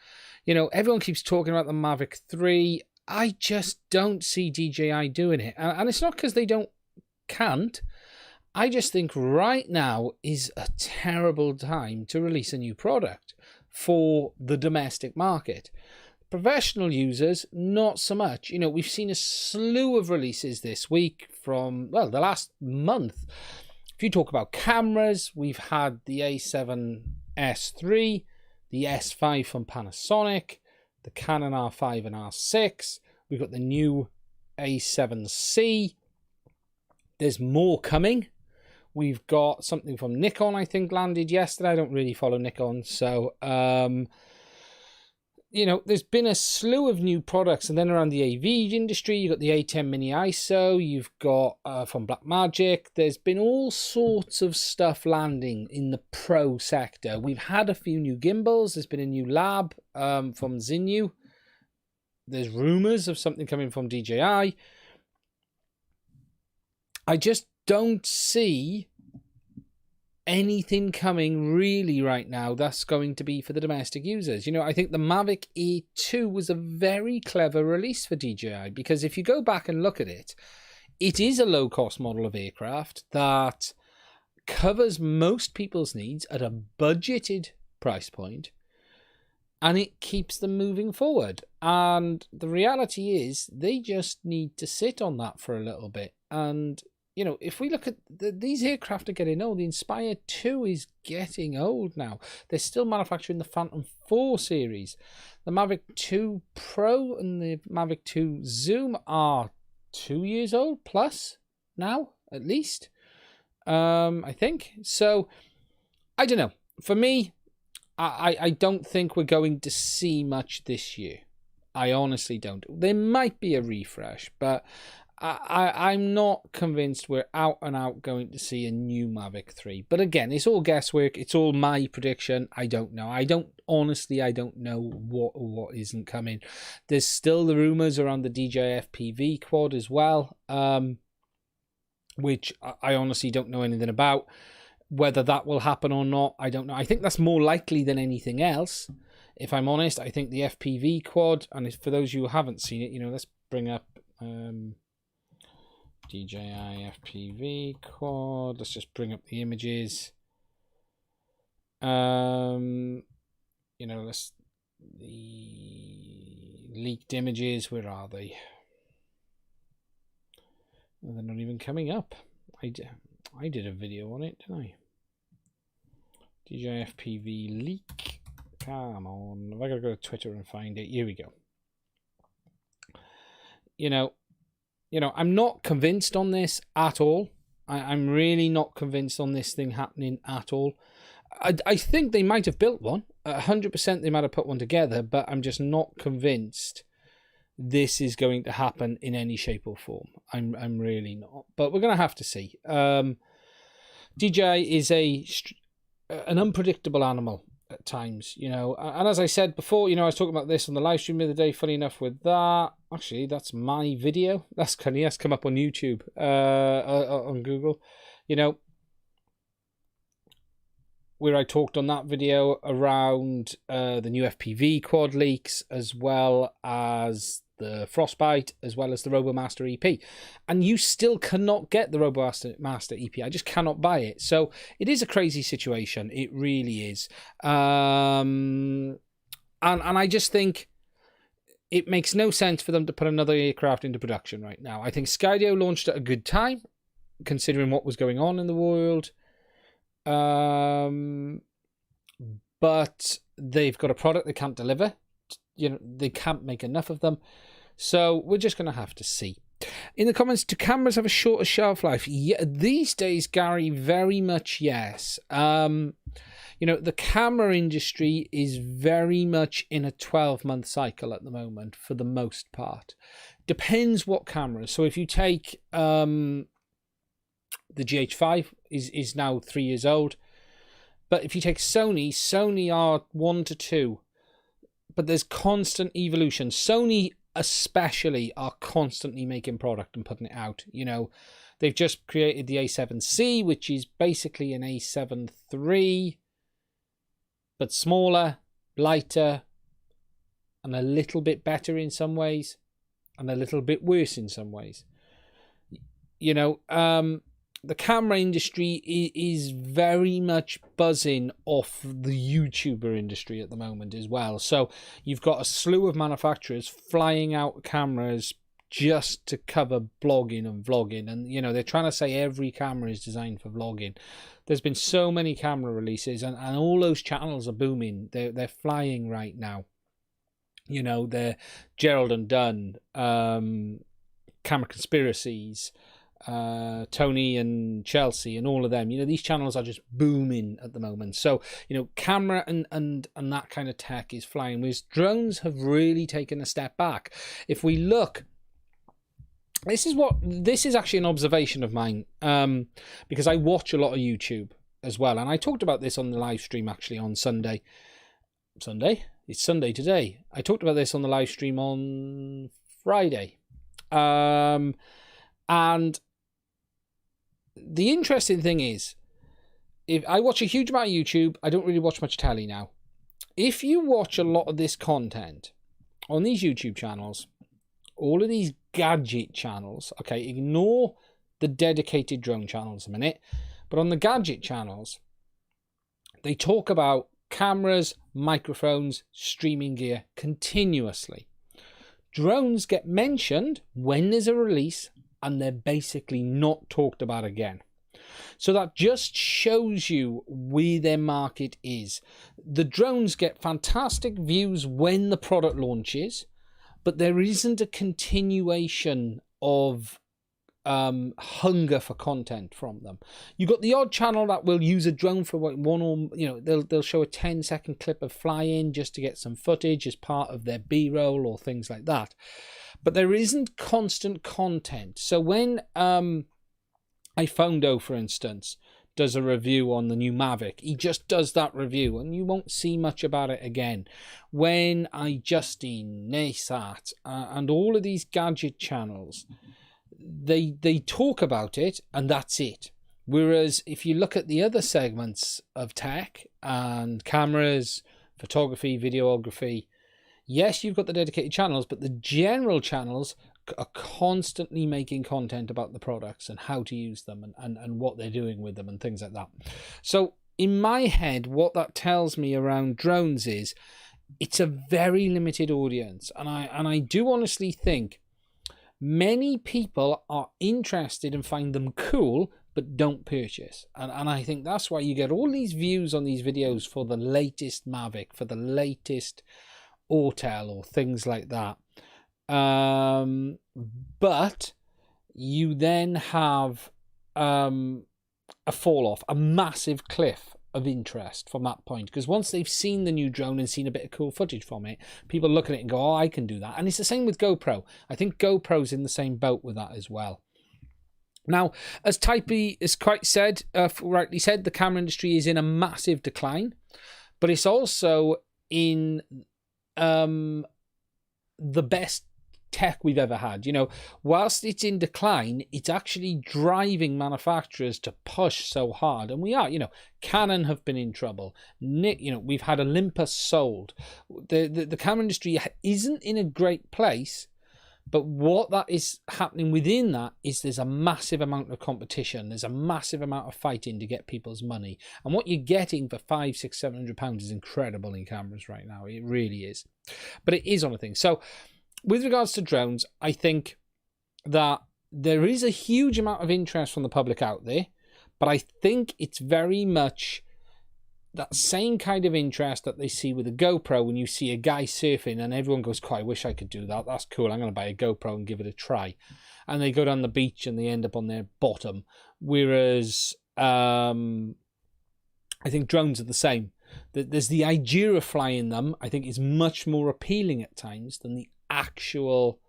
You know, everyone keeps talking about the Mavic 3. I just don't see DJI doing it. And it's not because they can't. I just think right now is a terrible time to release a new product for the domestic market. Professional users, not so much. You know, we've seen a slew of releases this week from, well, the last month. If you talk about cameras, we've had the A7S III, the S5 from Panasonic, the Canon R5 and R6. We've got the new A7C. There's more coming. We've got something from Nikon, I think, landed yesterday. I don't really follow Nikon, so... you know, there's been a slew of new products, and then around the AV industry, you've got the A10 Mini ISO, you've got from Blackmagic. There's been all sorts of stuff landing in the pro sector. We've had a few new gimbals. There's been a new lab from Zinyu. There's rumors of something coming from DJI. I just don't see anything coming really right now that's going to be for the domestic users. You know, I think the Mavic Air 2 was a very clever release for DJI, because if you go back and look at it, it is a low-cost model of aircraft that covers most people's needs at a budgeted price point, and it keeps them moving forward. And the reality is they just need to sit on that for a little bit. And you know, if we look at these aircraft are getting old. The Inspire 2 is getting old now. They're still manufacturing the Phantom 4 series. The Mavic 2 Pro and the Mavic 2 Zoom are 2 years old plus now, at least. I think. So, I don't know. For me, I don't think we're going to see much this year. I honestly don't. There might be a refresh, but I'm not convinced we're out and out going to see a new Mavic 3. But again, it's all guesswork. It's all my prediction. I don't know. I don't know what isn't coming. There's still the rumors around the DJI FPV quad as well, which I honestly don't know anything about. Whether that will happen or not, I don't know. I think that's more likely than anything else. If I'm honest, I think the FPV quad, and for those of you who haven't seen it, you know, let's bring up DJI FPV quad. Let's just bring up the images. You know, the leaked images. Where are they? Well, they're not even coming up. I did a video on it, didn't I? DJI FPV leak. Come on. Have I got to go to Twitter and find it? Here we go. You know, I'm not convinced on this at all. I'm really not convinced on this thing happening at all. I think they might have built one. 100% they might have put one together, but I'm just not convinced this is going to happen in any shape or form. I'm really not. But we're going to have to see. DJI is an unpredictable animal at times, you know. And as I said before, you know, I was talking about this on the live stream the other day. Funny enough with that, actually, that's my video. That's come up on YouTube, on Google, you know, where I talked on that video around the new FPV quad leaks, as well as the Frostbite, as well as the RoboMaster EP. And you still cannot get the RoboMaster EP. I just cannot buy it. So it is a crazy situation. It really is. And I just think it makes no sense for them to put another aircraft into production right now. I think Skydio launched at a good time, considering what was going on in the world. But they've got a product they can't deliver. You know, they can't make enough of them. So we're just going to have to see. In the comments, do cameras have a shorter shelf life? Yeah, these days, Gary, very much yes. You know, the camera industry is very much in a 12-month cycle at the moment, for the most part. Depends what cameras. So if you take the GH5 is now 3 years old. But if you take Sony are 1 to 2. But there's constant evolution. Sony especially are constantly making product and putting it out. You know, they've just created the A7C, which is basically an A7 III, but smaller, lighter, and a little bit better in some ways, and a little bit worse in some ways. You know, the camera industry is very much buzzing off the YouTuber industry at the moment as well. So you've got a slew of manufacturers flying out cameras just to cover blogging and vlogging. And, you know, they're trying to say every camera is designed for vlogging. There's been so many camera releases, and all those channels are booming. They're flying right now. You know, they're Gerald and Dunn, Camera Conspiracies, Tony and Chelsea and all of them. You know, these channels are just booming at the moment. So, you know, camera and that kind of tech is flying, whereas drones have really taken a step back. If we look, this is actually an observation of mine, because I watch a lot of YouTube as well, and I talked about this on the live stream actually on Sunday. It's Sunday today. I talked about this on the live stream on Friday. And the interesting thing is, if I watch a huge amount of YouTube, I don't really watch much telly now. If you watch a lot of this content on these YouTube channels, all of these gadget channels, okay, ignore the dedicated drone channels a minute, but on the gadget channels, they talk about cameras, microphones, streaming gear continuously. Drones get mentioned when there's a release, and they're basically not talked about again. So that just shows you where their market is. The drones get fantastic views when the product launches, but there isn't a continuation of hunger for content from them. You got the odd channel that will use a drone for one, or you know, they'll show a 10-second clip of flying just to get some footage as part of their B-roll or things like that. But there isn't constant content. So when iPhondo, for instance, does a review on the new Mavic, he just does that review and you won't see much about it again. When iJustine, Nasat, and all of these gadget channels, they talk about it and that's it. Whereas if you look at the other segments of tech and cameras, photography, videography, yes, you've got the dedicated channels, but the general channels are constantly making content about the products and how to use them and what they're doing with them and things like that. So in my head, what that tells me around drones is it's a very limited audience. And I do honestly think many people are interested and find them cool, but don't purchase. And I think that's why you get all these views on these videos for the latest Mavic, for the latest Autel or things like that. But you then have a fall off, a massive cliff of interest from that point, because once they've seen the new drone and seen a bit of cool footage from it, people look at it and go, oh, I can do that. And it's the same with GoPro. I think GoPro's in the same boat with that as well. Now, as Typey is quite said, rightly said, the camera industry is in a massive decline, but it's also in the best tech we've ever had. You know, whilst it's in decline, it's actually driving manufacturers to push so hard, and we are. You know, Canon have been in trouble. You know, we've had Olympus sold. The camera industry isn't in a great place, but what that is happening within that is there's a massive amount of competition. There's a massive amount of fighting to get people's money, and what you're getting for £500, £600, £700 is incredible in cameras right now. It really is, but it is on a thing. So with regards to drones, I think that there is a huge amount of interest from the public out there, but I think it's very much that same kind of interest that they see with a GoPro when you see a guy surfing and everyone goes, "Oh, I wish I could do that. That's cool. I'm going to buy a GoPro and give it a try." And they go down the beach and they end up on their bottom. Whereas I think drones are the same. There's the idea of flying them, I think, is much more appealing at times than the actual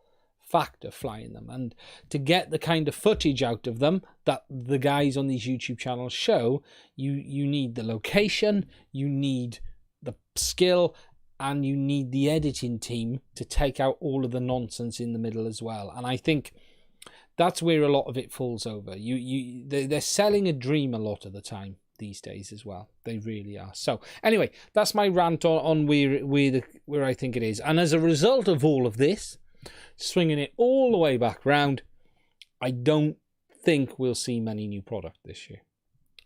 fact of flying them. And to get the kind of footage out of them that the guys on these YouTube channels show, you need the location, you need the skill, and you need the editing team to take out all of the nonsense in the middle as well. And I think that's where a lot of it falls over. They're selling a dream a lot of the time these days as well. They really are. So anyway, that's my rant on where I think it is. And as a result of all of this, swinging it all the way back round, I don't think we'll see many new product this year.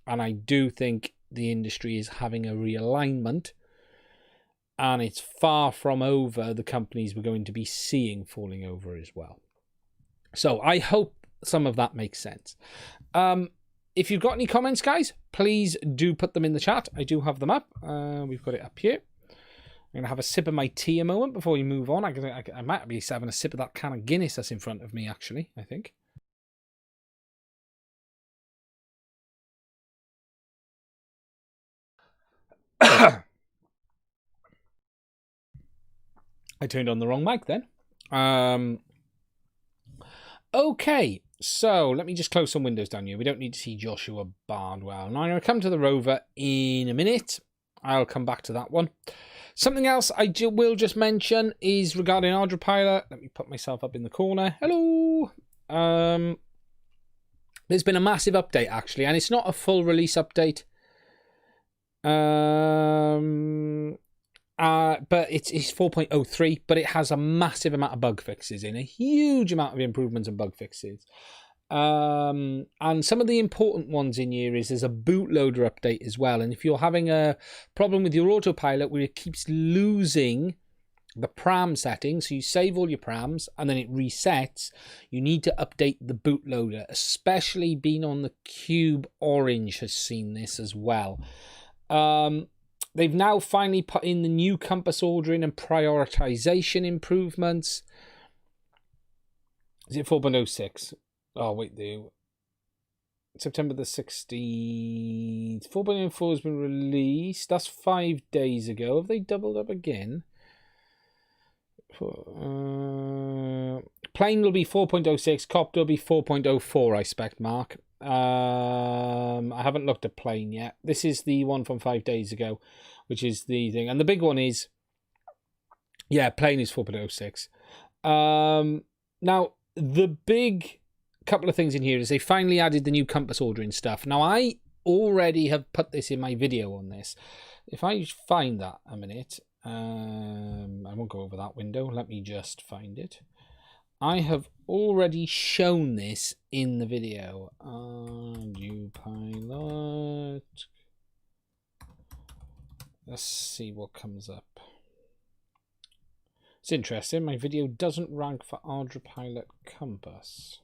And I do think the industry is having a realignment, and it's far from over the companies we're going to be seeing falling over as well. So I hope some of that makes sense. If you've got any comments, guys, please do put them in the chat. I do have them up. We've got it up here. I'm going to have a sip of my tea a moment before we move on. I might be having a sip of that can of Guinness that's in front of me, actually, I think. I turned on the wrong mic then. Okay, so let me just close some windows down here. We don't need to see Joshua Bardwell. Now I'm going to come to the rover in a minute. I'll come back to that one. Something else I will just mention is regarding Ardupiloit. Let me put myself up in the corner. Hello. There's been a massive update actually, and it's not a full release update. But it's 4.03, but it has a massive amount of bug fixes in, a huge amount of improvements and bug fixes. And some of the important ones in here is there's a bootloader update as well. And if you're having a problem with your autopilot where it keeps losing the param settings, so you save all your params and then it resets, you need to update the bootloader, especially being on the Cube Orange has seen this as well. They've now finally put in the new compass ordering and prioritization improvements. Is it 4.06? Oh, wait, September the 16th. 4.04 has been released. That's 5 days ago. Have they doubled up again? Plane will be 4.06. Copter will be 4.04, I expect, Mark. I haven't looked at plane yet. This is the one from 5 days ago, which is the thing. And the big one is, yeah, plane is 4.06. Now, the big couple of things in here is they finally added the new compass ordering stuff. Now, I already have put this in my video on this. If I find that a minute, I won't go over that window. Let me just find it. I have already shown this in the video. Ardupiloit. Let's see what comes up. It's interesting. My video doesn't rank for Ardupiloit Compass.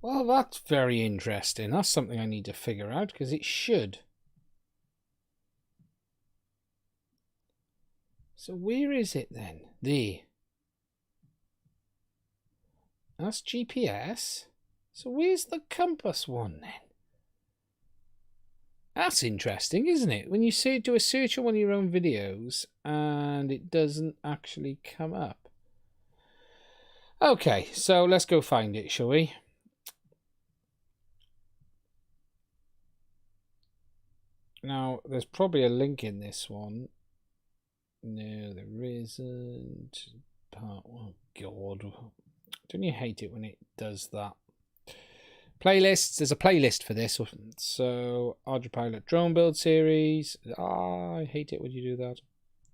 Well, that's very interesting. That's something I need to figure out because it should. So where is it then? That's GPS. So where's the compass one then? That's interesting, isn't it? When you do a search on one of your own videos and it doesn't actually come up. Okay, so let's go find it, shall we? Now, there's probably a link in this one. No, there isn't. Oh, God. Don't you hate it when it does that? Playlists. There's a playlist for this. So, Ardupiloit Drone Build Series. I hate it when you do that.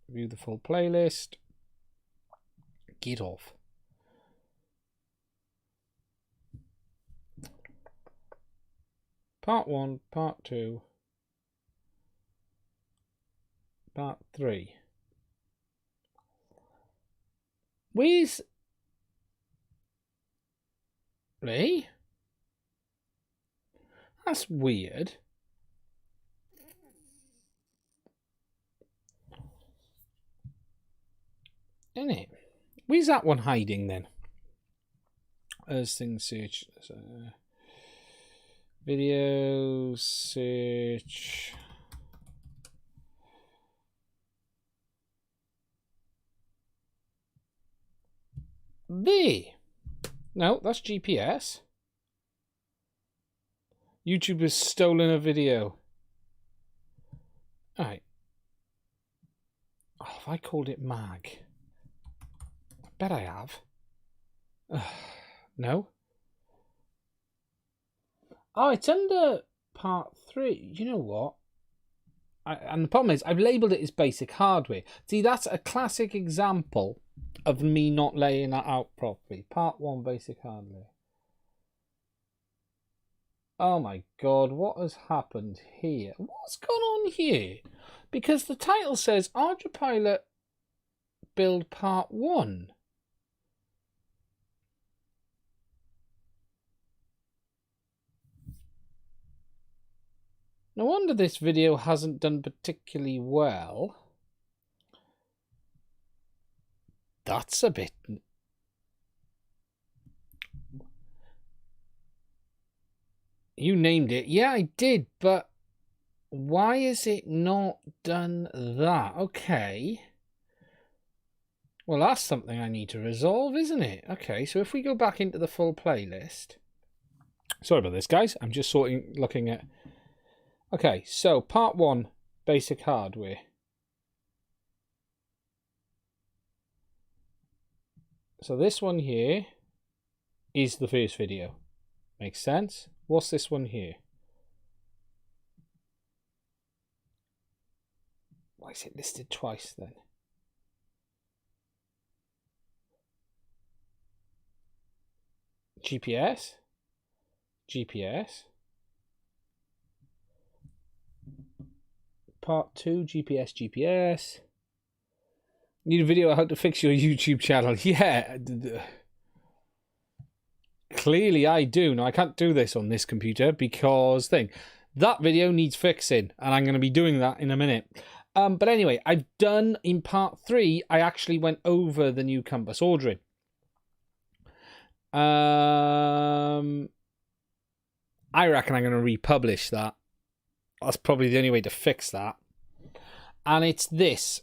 View the full playlist. Get off. Part 1, Part 2, Part 3. Where's... Really? That's weird. Isn't it? Where's that one hiding then? As things search. Video search. There. No, that's GPS. YouTube has stolen a video. Alright. Oh, have I called it mag? I bet I have. No. Oh, it's under part 3. You know what? And the problem is, I've labelled it as basic hardware. See, that's a classic example of me not laying that out properly. Part 1, basic hardware. Oh my God, what has happened here? What's gone on here? Because the title says Ardupiloit Build Part 1. No wonder this video hasn't done particularly well. That's a bit... You named it. Yeah, I did, but why is it not done that? Okay. Well, that's something I need to resolve, isn't it? Okay, so if we go back into the full playlist. Sorry about this, guys. I'm just looking at... Okay, so part 1, basic hardware. So this one here is the first video. Makes sense? What's this one here? Why is it listed twice then? GPS? GPS? Part 2, GPS. Need a video on how to fix your YouTube channel. Yeah. Clearly I do. Now, I can't do this on this computer because that video needs fixing, and I'm going to be doing that in a minute. But anyway, I've done in part 3, I actually went over the new compass ordering. I reckon I'm going to republish that. That's probably the only way to fix that. And it's this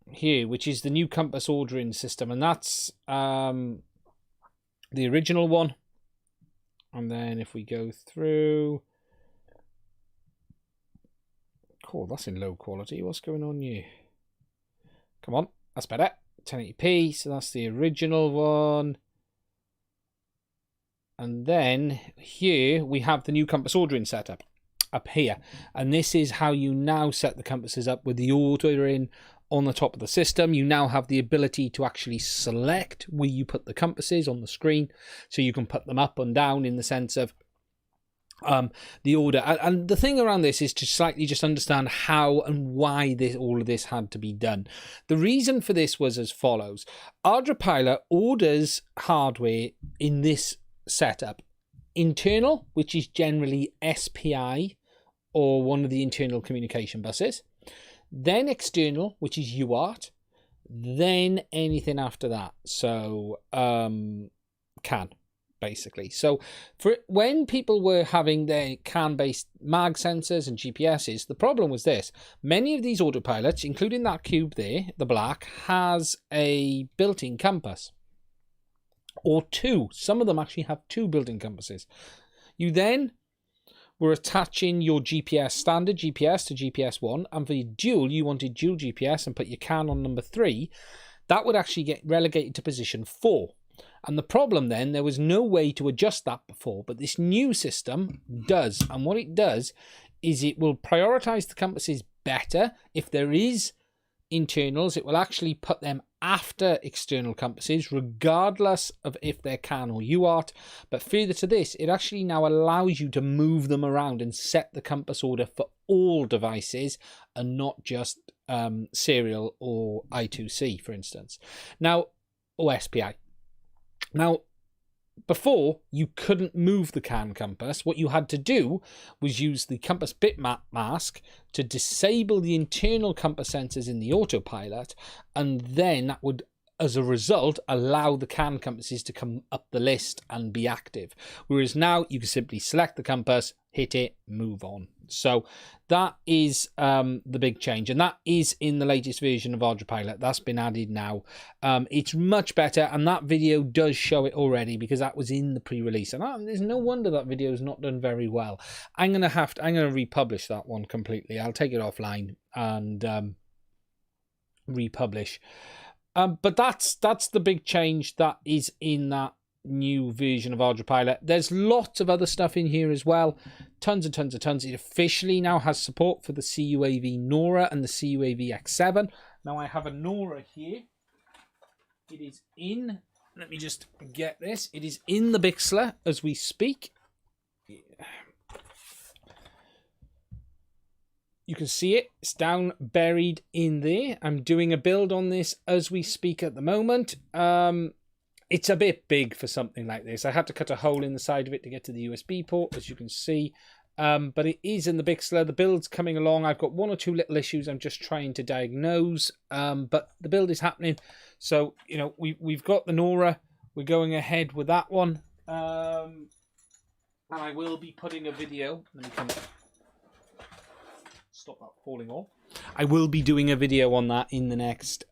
here, which is the new compass ordering system, and that's the original one. And then if we go through, cool, that's in low quality. What's going on here? Come on, that's better. 1080p. So that's the original one. And then here we have the new compass ordering setup up here. And this is how you now set the compasses up with the ordering on the top of the system. You now have the ability to actually select where you put the compasses on the screen, so you can put them up and down in the sense of the order. And the thing around this is to slightly just understand how and why all of this had to be done. The reason for this was as follows. Ardupiloit orders hardware in this setup: internal, which is generally SPI or one of the internal communication buses, then external, which is UART, then anything after that. So CAN, basically. So for when people were having their CAN-based mag sensors and GPSs, the problem was this: many of these autopilots, including that cube there, the black, has a built-in compass. Or two. Some of them actually have 2 built-in compasses. You then were attaching your GPS, standard GPS, to GPS 1, and for your dual, you wanted dual GPS and put your CAN on number 3. That would actually get relegated to position 4. And the problem then, there was no way to adjust that before, but this new system does. And what it does is it will prioritize the compasses better. If there is internals, it will actually put them after external compasses, regardless of if they're CAN or UART. But further to this, it actually now allows you to move them around and set the compass order for all devices and not just serial or I2C, for instance. Now, or SPI. Now, before, you couldn't move the CAN compass. What you had to do was use the compass bitmap mask to disable the internal compass sensors in the autopilot, and then that would, as a result, allow the CAN compasses to come up the list and be active. Whereas now you can simply select the compass, hit it, move on. So that is the big change, and that is in the latest version of Ardupiloit. That's been added now. It's much better, and that video does show it already because that was in the pre-release, and there's no wonder that video is not done very well. I'm gonna republish that one completely. I'll take it offline and republish. But that's the big change that is in that new version of Ardupiloit. There's lots of other stuff in here as well. Tons and tons and tons. It officially now has support for the CUAV NORA and the CUAV X7. Now I have a NORA here. It is in, let me just get this. It is in the Bixler as we speak. You can see it. It's down buried in there. I'm doing a build on this as we speak at the moment. It's a bit big for something like this. I had to cut a hole in the side of it to get to the USB port, as you can see. But it is in the Bixler. The build's coming along. I've got 1 or 2 little issues I'm just trying to diagnose. But the build is happening. So, you know, we've got the NORA. We're going ahead with that one. And I will be putting a video. Let me come. stop that falling off. I will be doing a video on that in the next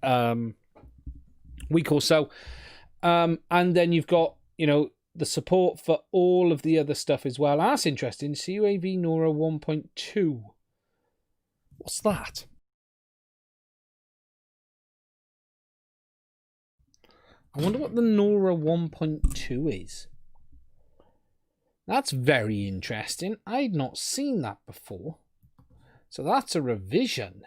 week or so. And then you've got, you know, the support for all of the other stuff as well. That's interesting. CUAV NORA 1.2. What's that? I wonder what the NORA 1.2 is. That's very interesting. I'd not seen that before. So that's a revision.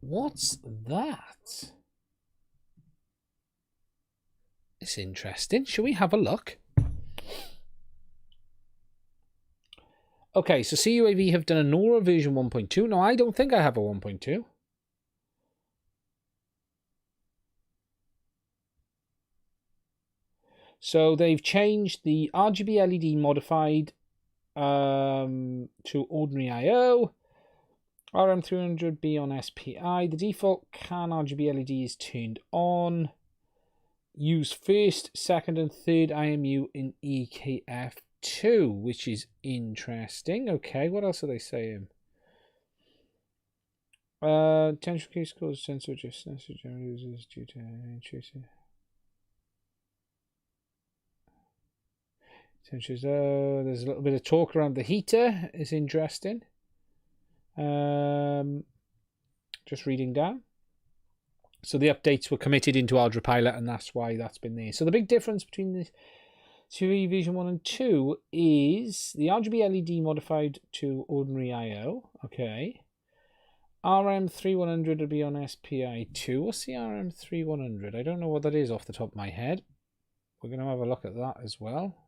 What's that? It's interesting. Shall we have a look? Okay, so CUAV have done a NORA version 1.2. No, I don't think I have a 1.2. So they've changed the RGB LED modified to ordinary I/O. RM300B on SPI. The default CAN RGB LED is turned on. Use first, second, and third IMU in EKF2, which is interesting. Okay, what else are they saying? Potential case cause sensor adjustments users due to intrusive. There's a little bit of talk around the heater. It's interesting. Just reading down. So the updates were committed into Ardupiloit, and that's why that's been there. So the big difference between the CUAV version 1 and 2 is the RGB LED modified to ordinary I/O. Okay. RM3100 will be on SPI2. What's the RM3100? I don't know what that is off the top of my head. We're going to have a look at that as well.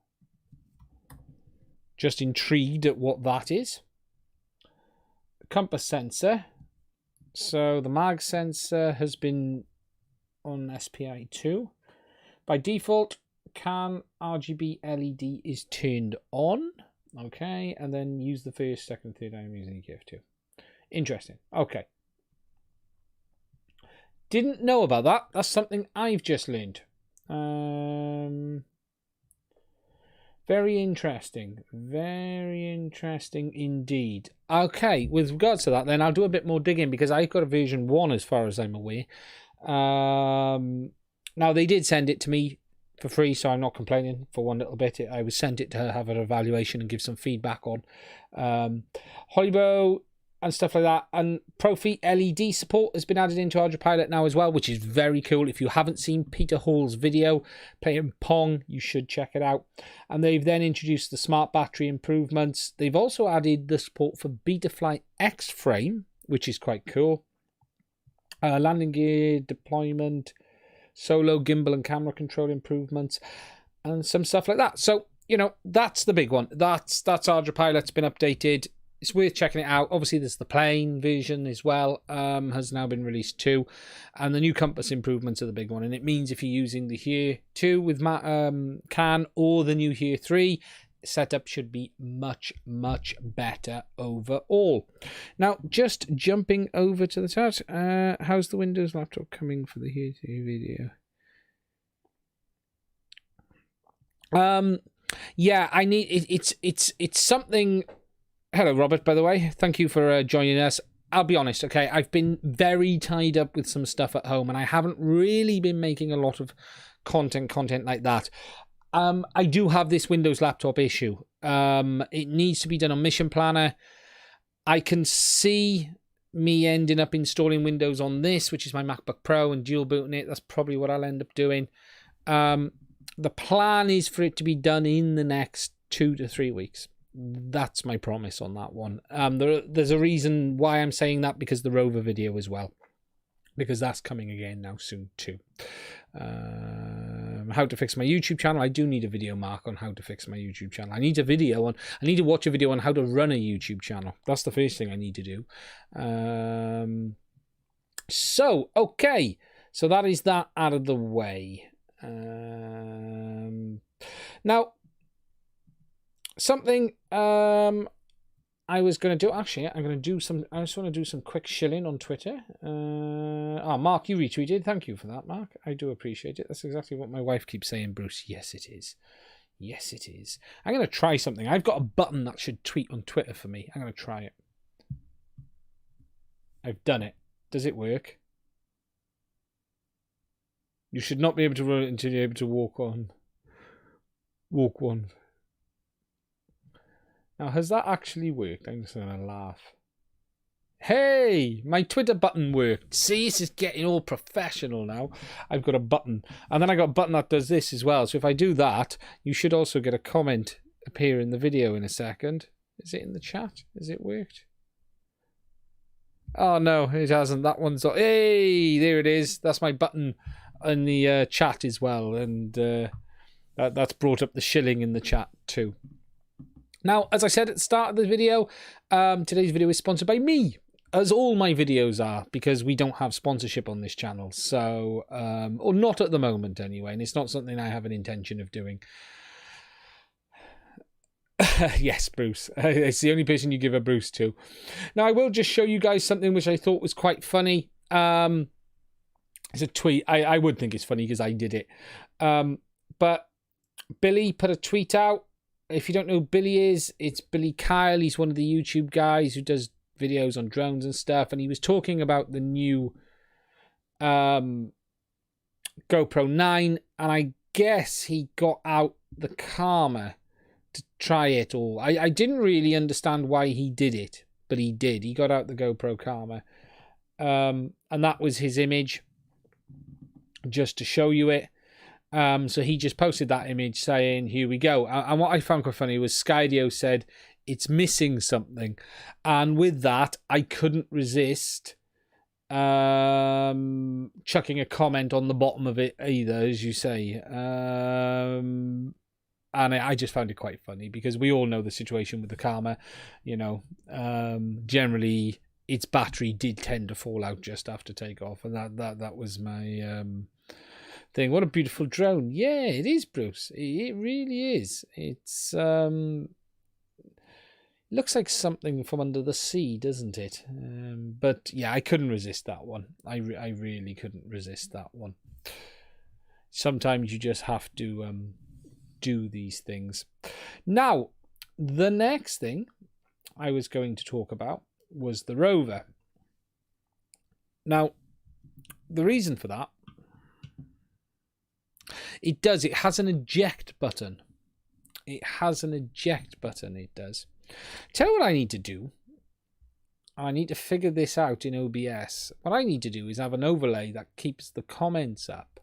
Just intrigued at what that is. Compass sensor. So the mag sensor has been on SPI2. By default, CAN RGB LED is turned on. Okay, and then use the first, second, third I'm using EKF2. Interesting. Okay. Didn't know about that. That's something I've just learned. Very interesting. Very interesting indeed. Okay, with regards to that, then I'll do a bit more digging because I've got a version 1 as far as I'm aware. Now, they did send it to me for free, so I'm not complaining for one little bit. I was sent it to have an evaluation and give some feedback on. Holibo and stuff like that. And Profi LED support has been added into Ardupiloit now as well, which is very cool. If you haven't seen Peter Hall's video playing Pong, you should check it out. And they've then introduced the smart battery improvements. They've also added the support for Betafly X frame, which is quite cool. Landing gear deployment, solo gimbal and camera control improvements, and some stuff like that. So, you know, that's the big one. That's Ardupiloit's been updated. It's worth checking it out. Obviously, there's the plain version as well, has now been released too. And the new compass improvements are the big one. And it means if you're using the Here 2 with CAN or the new Here 3, setup should be much, much better overall. Now, just jumping over to the chat. How's the Windows laptop coming for the Here 2 video? Yeah, I need it's something. Hello, Robert, by the way. Thank you for joining us. I'll be honest, okay? I've been very tied up with some stuff at home, and I haven't really been making a lot of content like that. I do have this Windows laptop issue. It needs to be done on Mission Planner. I can see me ending up installing Windows on this, which is my MacBook Pro, and dual booting it. That's probably what I'll end up doing. The plan is for it to be done in the next 2 to 3 weeks. That's my promise on that one. There's a reason why I'm saying that, because the Rover video as well, because that's coming again now soon too. How to fix my YouTube channel. I do need a video, Mark, on how to fix my YouTube channel. I need to watch a video on how to run a YouTube channel. That's the first thing I need to do. So okay, so that is that out of the way. Now, something I was going to do, actually, I just want to do some quick shilling on Twitter. Mark, you retweeted. Thank you for that, Mark. I do appreciate it. That's exactly what my wife keeps saying, Bruce. Yes, it is. Yes, it is. I'm going to try something. I've got a button that should tweet on Twitter for me. I'm going to try it. I've done it. Does it work? You should not be able to run it until you're able to walk on. Walk one. Now, has that actually worked? I'm just going to laugh. Hey, my Twitter button worked. See, this is getting all professional now. I've got a button. And then I got a button that does this as well. So if I do that, you should also get a comment appear in the video in a second. Is it in the chat? Has it worked? Oh, no, it hasn't. That one's... Hey, there it is. That's my button in the chat as well. And that's brought up the shilling in the chat too. Now, as I said at the start of the video, today's video is sponsored by me, as all my videos are, because we don't have sponsorship on this channel. So, or not at the moment anyway, and it's not something I have an intention of doing. Yes, Bruce. It's the only person you give a Bruce to. Now, I will just show you guys something which I thought was quite funny. It's a tweet. I would think it's funny because I did it. But Billy put a tweet out. If you don't know who Billy is, it's Billy Kyle. He's one of the YouTube guys who does videos on drones and stuff. And he was talking about the new GoPro 9. And I guess he got out the Karma to try it all. I didn't really understand why he did it, but he did. He got out the GoPro Karma. And that was his image, just to show you it. So he just posted that image saying, here we go. And what I found quite funny was Skydio said, it's missing something. And with that, I couldn't resist chucking a comment on the bottom of it either, as you say. And I just found it quite funny because we all know the situation with the Karma. You know, generally its battery did tend to fall out just after takeoff. And that was my... thing. What a beautiful drone. Yeah, it is, Bruce. It really is. It's looks like something from under the sea, doesn't it? But yeah, I couldn't resist that one. I really couldn't resist that one. Sometimes you just have to do these things. Now, the next thing I was going to talk about was the rover. Now, the reason for that, it has an eject button. It has an eject button, it does. Tell you what I need to do. I need to figure this out in OBS. What I need to do is have an overlay that keeps the comments up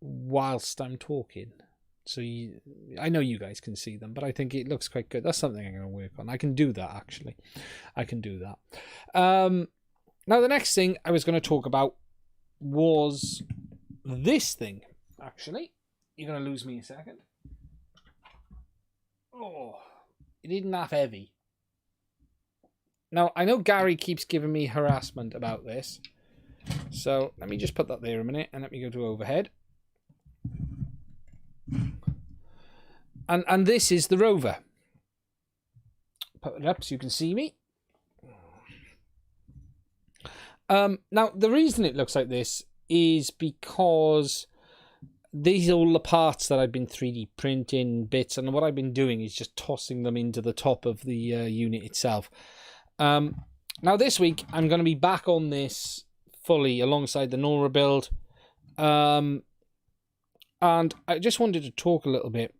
whilst I'm talking. So I know you guys can see them, but I think it looks quite good. That's something I'm going to work on. I can do that, actually. I can do that. Now, the next thing I was going to talk about was this thing, actually. You're going to lose me a second. Oh, it isn't that heavy. Now, I know Gary keeps giving me harassment about this. So let me just put that there a minute and let me go to overhead. And this is the rover. Put it up so you can see me. Now, the reason it looks like this is because these are all the parts that I've been 3D printing bits, and what I've been doing is just tossing them into the top of the unit itself. Now, this week, I'm going to be back on this fully alongside the Nora build. And I just wanted to talk a little bit.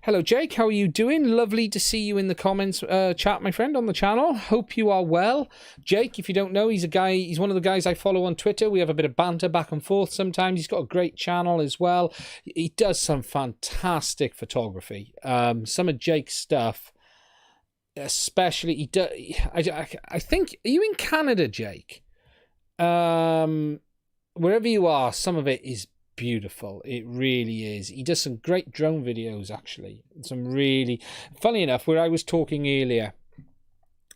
Hello, Jake. How are you doing? Lovely to see you in the comments chat, my friend, on the channel. Hope you are well. Jake, if you don't know, he's one of the guys I follow on Twitter. We have a bit of banter back and forth sometimes. He's got a great channel as well. He does some fantastic photography. Some of Jake's stuff, especially, I think, are you in Canada, Jake? Wherever you are, some of it is beautiful. It really is. He does some great drone videos, actually. Some really funny enough, where I was talking earlier,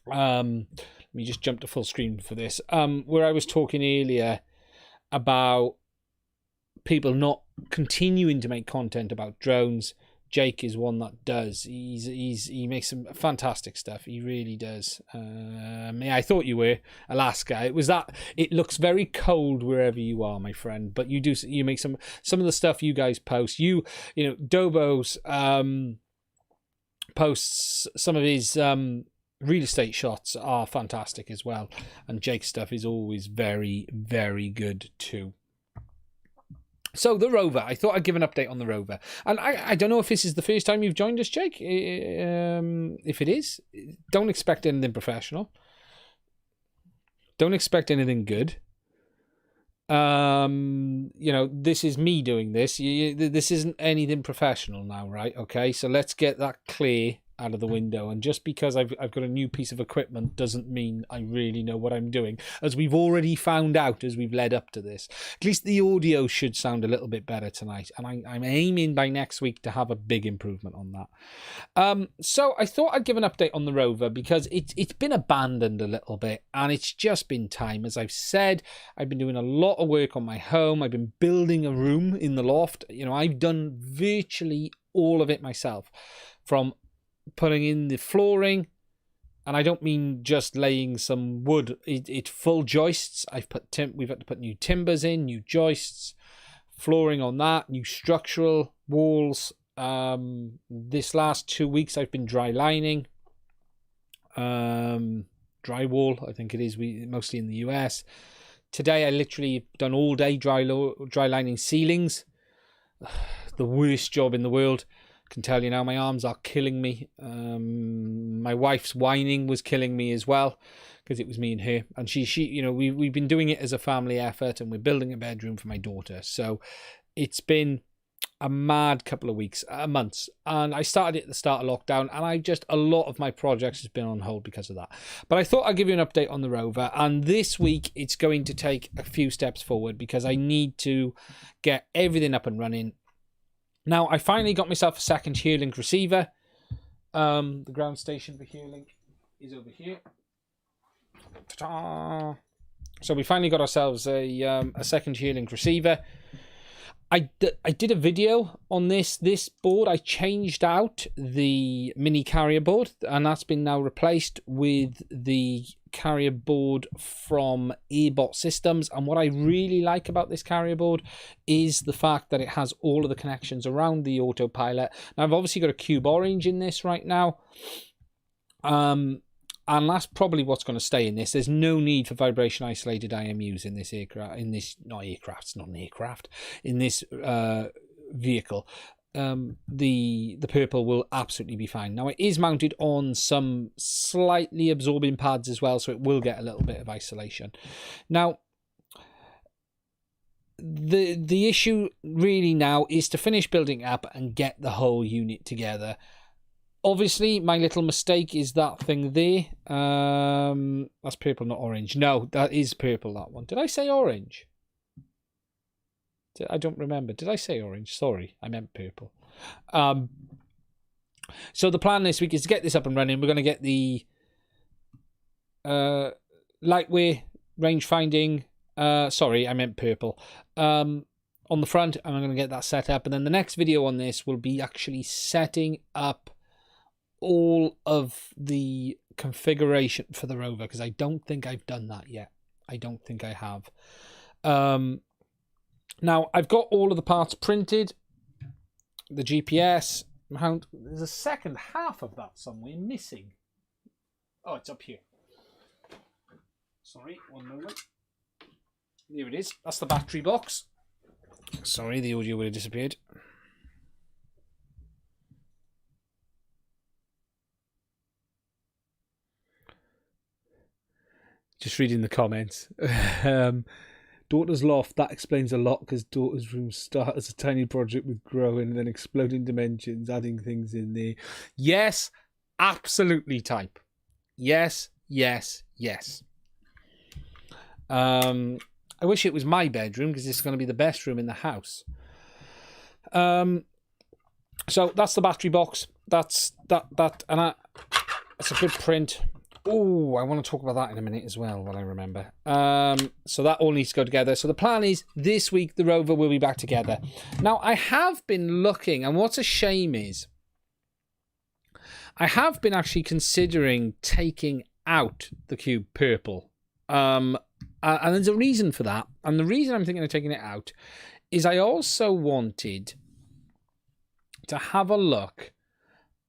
let me just jump to full screen for this, where I was talking earlier about people not continuing to make content about drones Jake is one that does. He makes some fantastic stuff. He really does. Yeah, I thought you were Alaska. It was that. It looks very cold wherever you are, my friend. But you make some of the stuff you guys post. You know, Dobo's posts some of his real estate shots are fantastic as well, and Jake's stuff is always very, very good too. So the Rover, I thought I'd give an update on the Rover. And I don't know if this is the first time you've joined us, Jake. If it is, don't expect anything professional. Don't expect anything good. You know, this is me doing this. This isn't anything professional now, right? Okay, so let's get that clear out of the window. And just because I've got a new piece of equipment doesn't mean I really know what I'm doing, as we've already found out as we've led up to this. At least the audio should sound a little bit better tonight, and I'm aiming by next week to have a big improvement on that. So I thought I'd give an update on the Rover, because it's been abandoned a little bit, and it's just been time. As I've said, I've been doing a lot of work on my home. I've been building a room in the loft. You know, I've done virtually all of it myself, from putting in the flooring, and I don't mean just laying some wood. It's full joists. We've had to put new timbers in, new joists, flooring on that, new structural walls. This last 2 weeks I've been dry lining, drywall, I think it is, mostly in the US. Today I literally done all day dry lining ceilings. The worst job in the world. Can tell you now, my arms are killing me. My wife's whining was killing me as well, because it was me and her, and she you know, we've been doing it as a family effort, and we're building a bedroom for my daughter. So it's been a mad couple of weeks, months, and I started at the start of lockdown, and a lot of my projects has been on hold because of that. But I thought I'd give you an update on the Rover, and this week it's going to take a few steps forward, because I need to get everything up and running. Now, I finally got myself a second Hearlink receiver. The ground station for Hearlink is over here. Ta-da! So we finally got ourselves a second Hearlink receiver. I did a video on this board. I changed out the mini carrier board, and that's been now replaced with the carrier board from Airbot Systems. And what I really like about this carrier board is the fact that it has all of the connections around the Autopilot. Now, I've obviously got a Cube Orange in this right now, and that's probably what's going to stay in this. There's no need for vibration isolated IMUs in this aircraft. In this, not aircraft. It's not an aircraft. In this vehicle. The purple will absolutely be fine. Now, it is mounted on some slightly absorbing pads as well, so it will get a little bit of isolation. Now, the issue really now is to finish building up and get the whole unit together. Obviously, my little mistake is that thing there. That's purple, not orange. No, that is purple, that one. Did I say orange? I don't remember. Did I say orange? Sorry, I meant purple. So the plan this week is to get this up and running. We're going to get the lightweight range finding. Sorry, I meant purple. On the front, and I'm going to get that set up. And then the next video on this will be actually setting up all of the configuration for the Rover, because I don't think I've done that yet. I don't think I have. Now, I've got all of the parts printed. The GPS mount. There's a second half of that somewhere missing. Oh, it's up here. Sorry, one moment. There it is. That's the battery box. Sorry, the audio would have disappeared. Just reading the comments. Daughter's loft, that explains a lot, because daughter's room start as a tiny project with growing and then exploding dimensions, adding things in there. Yes, absolutely type. Yes, yes, yes. I wish it was my bedroom, because it's going to be the best room in the house. So that's the battery box. That's a good print. Oh, I want to talk about that in a minute as well, while I remember. So that all needs to go together. So the plan is this week the rover will be back together. Now, I have been looking, and what's a shame is I have been actually considering taking out the Cube Purple. And there's a reason for that. And the reason I'm thinking of taking it out is I also wanted to have a look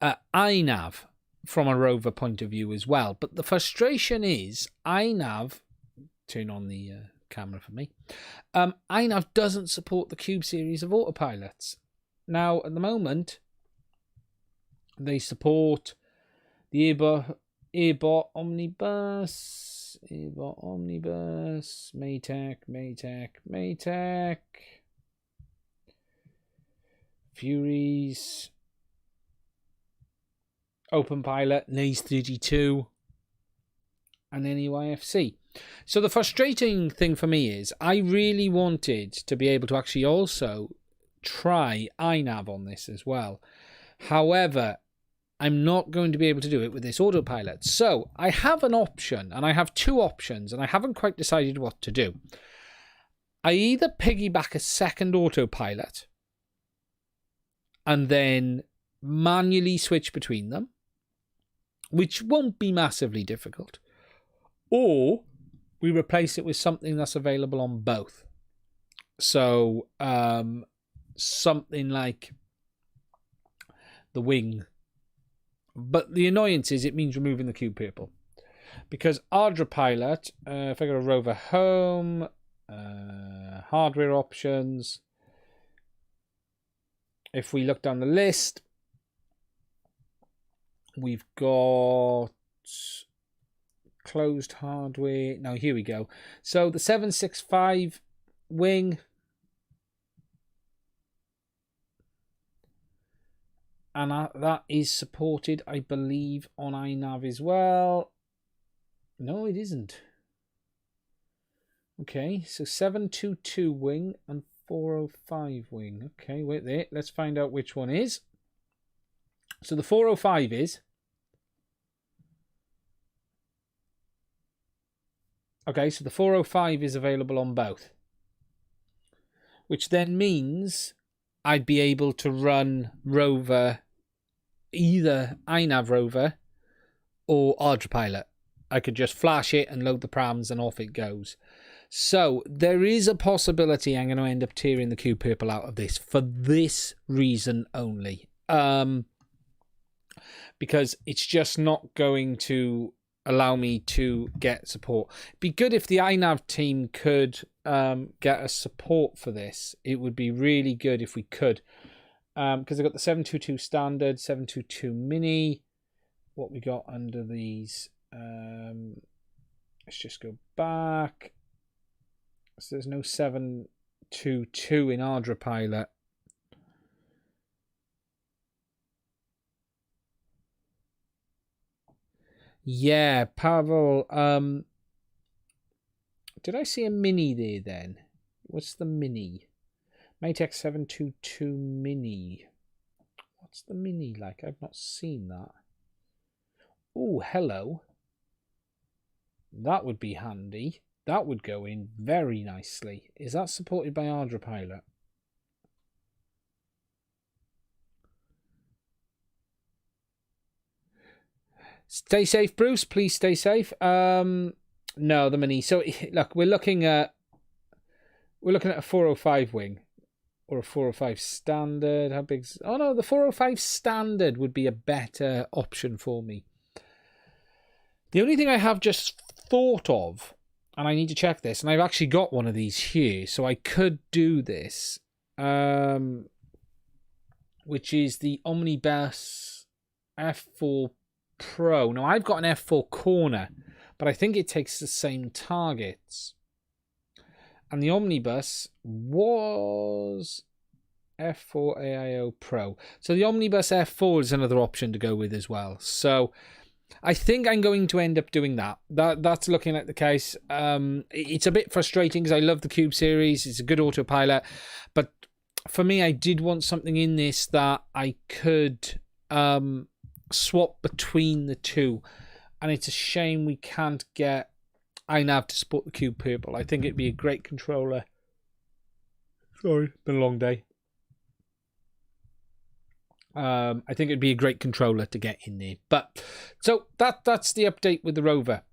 at iNav from a rover point of view as well. But the frustration is iNav, turn on the camera for me, iNav doesn't support the Cube series of autopilots. Now, at the moment, they support the Airbot Omnibus, Maytech, Furies, OpenPilot, NAS32, and NEYFC. So the frustrating thing for me is I really wanted to be able to actually also try iNav on this as well. However, I'm not going to be able to do it with this autopilot. So I have an option, and I have two options, and I haven't quite decided what to do. I either piggyback a second autopilot and then manually switch between them, which won't be massively difficult, or we replace it with something that's available on both. So something like the Wing. But the annoyance is it means removing the Cube Purple. Because Ardupiloit, if I go to Rover Home, hardware options, if we look down the list, we've got closed hardware. Now, here we go. So the 765 Wing, and that is supported, I believe, on iNav as well. No, it isn't. Okay, so 722 Wing and 405 Wing. Okay, wait there. Let's find out which one is. So the 405 is. Okay, so the 405 is available on both. Which then means I'd be able to run Rover, either iNav Rover or Ardupiloit. I could just flash it and load the params and off it goes. So there is a possibility I'm going to end up tearing the Cube Purple out of this for this reason only. Because it's just not going to allow me to get support. It'd be good if the iNav team could get us support for this. It would be really good if we could. Because I've got the 722 standard, 722 mini. What we got under these? Let's just go back. So there's no 722 in Ardupiloit. Yeah, Pavel. Did I see a mini there then? What's the mini? Maytech 722 mini. What's the mini like? I've not seen that. Oh, hello. That would be handy. That would go in very nicely. Is that supported by Ardupiloit? Stay safe, Bruce. Please stay safe. No, the mini. So look, we're looking at a 405 Wing or a 405 standard. How big's? Oh no, the 405 standard would be a better option for me. The only thing I have just thought of, and I need to check this, and I've actually got one of these here, so I could do this, which is the Omnibus F4 Pro. Now, I've got an F4 corner, but I think it takes the same targets. And the Omnibus was F4 AIO Pro. So the Omnibus F4 is another option to go with as well. So I think I'm going to end up doing that. That's looking like the case. It's a bit frustrating because I love the Cube series. It's a good autopilot. But for me, I did want something in this that I could swap between the two. And it's a shame we can't get iNav to support the Cube Purple. I think it'd be a great controller. Sorry, been a long day. I think it'd be a great controller to get in there. But so that's the update with the Rover,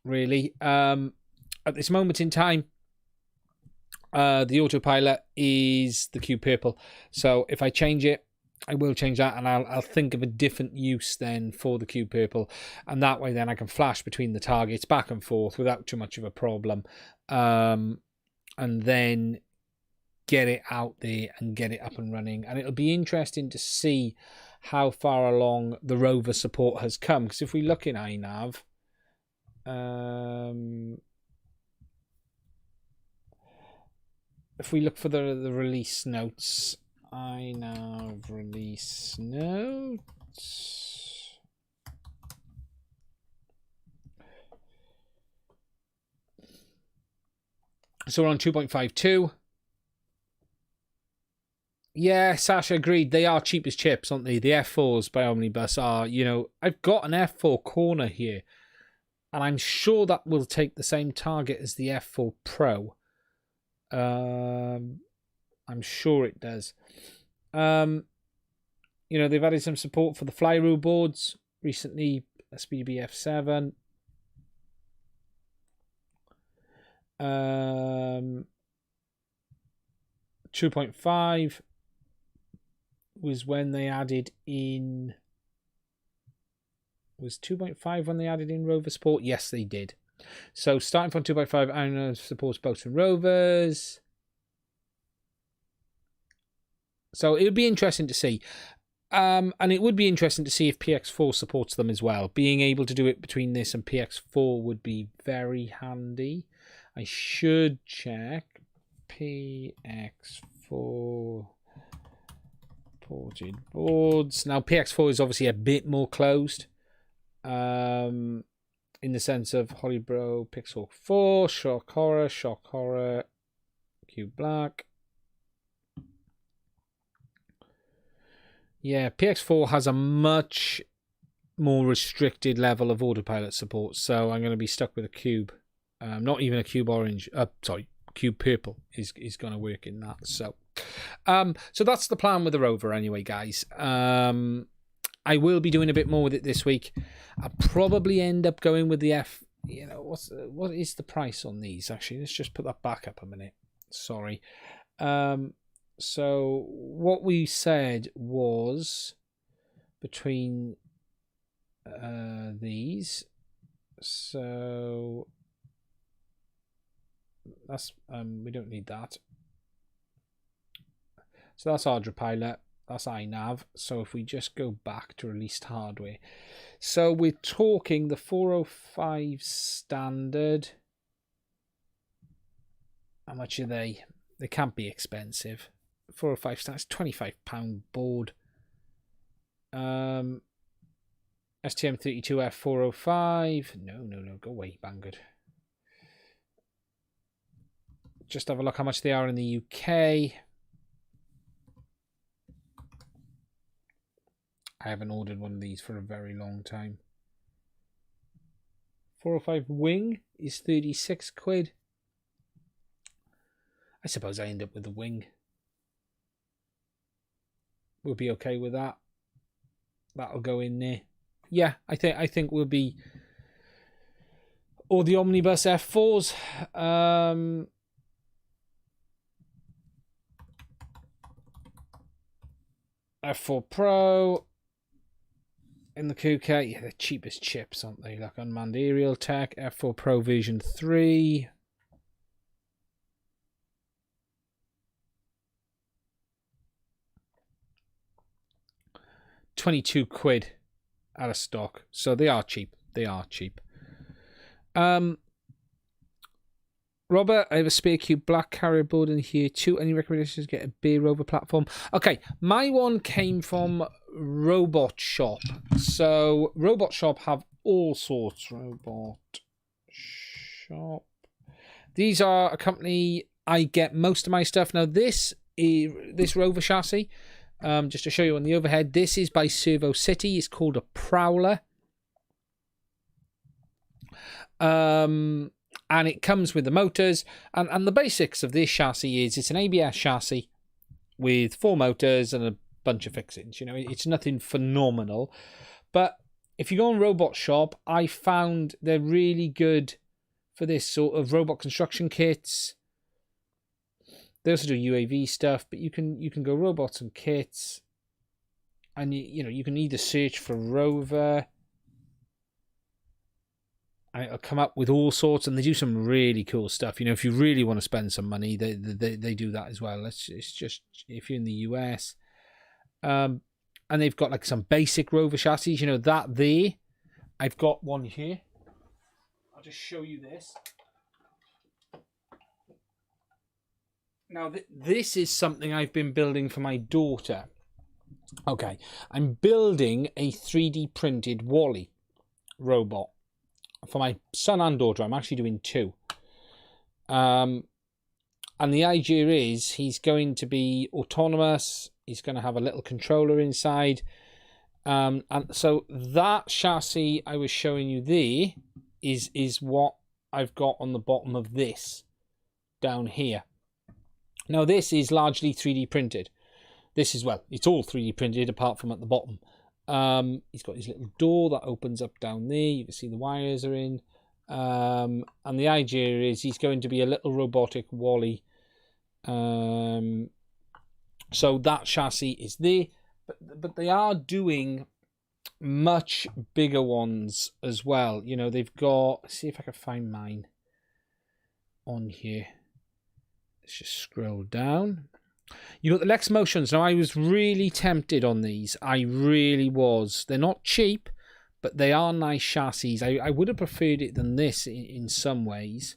really. At this moment in time, the Autopilot is the Cube Purple. So if I change it, I will change that, and I'll think of a different use then for the Cube Purple, and that way then I can flash between the targets back and forth without too much of a problem, and then get it out there and get it up and running. And it'll be interesting to see how far along the Rover support has come, because if we look in iNav, if we look for the release notes, iNav release notes. So we're on 2.52. Yeah, Sasha agreed. They are cheap as chips, aren't they? The F4s by Omnibus are, you know, I've got an F4 corner here, and I'm sure that will take the same target as the F4 Pro. I'm sure it does. You know, they've added some support for the Flyroo boards recently, SPDB-F7. 2.5 was when they added in... Was 2.5 when they added in Rover support? Yes, they did. So starting from 2.5, iNav supports boats and rovers. So it would be interesting to see. And it would be interesting to see if PX4 supports them as well. Being able to do it between this and PX4 would be very handy. I should check PX4 ported boards. Now PX4 is obviously a bit more closed. In the sense of Holybro, Pixel 4, Shock Horror, Cube Black. Yeah, PX4 has a much more restricted level of autopilot support, so I'm going to be stuck with a Cube. Not even a Cube Orange. Sorry, Cube Purple is going to work in that. So that's the plan with the Rover anyway, guys. I will be doing a bit more with it this week. I'll probably end up going with the F. You know, what is the price on these? Actually, let's just put that back up a minute. Sorry. So what we said was between these. So that's we don't need that. So that's Ardupiloit. That's iNav. So if we just go back to released hardware. So we're talking the 405 standard. How much are they? They can't be expensive. 405 standard, £25 board. STM32F 405. No, go away, Banggood. Just have a look how much they are in the UK. I haven't ordered one of these for a very long time. 405 wing is 36 quid. I suppose I end up with the wing. We'll be okay with that. That'll go in there. Yeah, I think we'll be. Or the Omnibus F4s. F4 Pro. In the Kuka, yeah, they're cheapest chips, aren't they? Like Unmanned Aerial Tech, F4 Pro Version 3. £22 out of stock. So they are cheap. They are cheap. Robert, I have a spare Cube Black carrier board in here too. Any recommendations to get a beer Rover platform? Okay, my one came from Robot Shop. So Robot Shop have all sorts. Robot Shop. These are a company I get most of my stuff. Now this Rover chassis, just to show you on the overhead, this is by Servo City. It's called a Prowler. And it comes with the motors. And the basics of this chassis is it's an ABS chassis with 4 motors and a bunch of fixings. You know, it's nothing phenomenal. But if you go on Robot Shop, I found they're really good for this sort of robot construction kits. They also do UAV stuff, but you can go robots and kits. And you know, you can either search for rover, and it'll come up with all sorts, and they do some really cool stuff. You know, if you really want to spend some money, they do that as well. It's just if you're in the US, and they've got like some basic rover chassis. You know that there, I've got one here. I'll just show you this. Now this is something I've been building for my daughter. Okay, I'm building a 3D printed Wally robot for my son and daughter. I'm actually doing 2. And the idea is he's going to be autonomous. He's going to have a little controller inside. And so that chassis I was showing you there is what I've got on the bottom of this down here. Now this is largely 3D printed. This is, well, it's all 3D printed apart from at the bottom. He's got his little door that opens up down there. You can see the wires are in. And the idea is he's going to be a little robotic Wally. So that chassis is there. But they are doing much bigger ones as well. You know, they've got... Let's see if I can find mine on here. Let's just scroll down. You got the Lex Motions. Now, I was really tempted on these. I really was. They're not cheap, but they are nice chassis. I would have preferred it than this in some ways.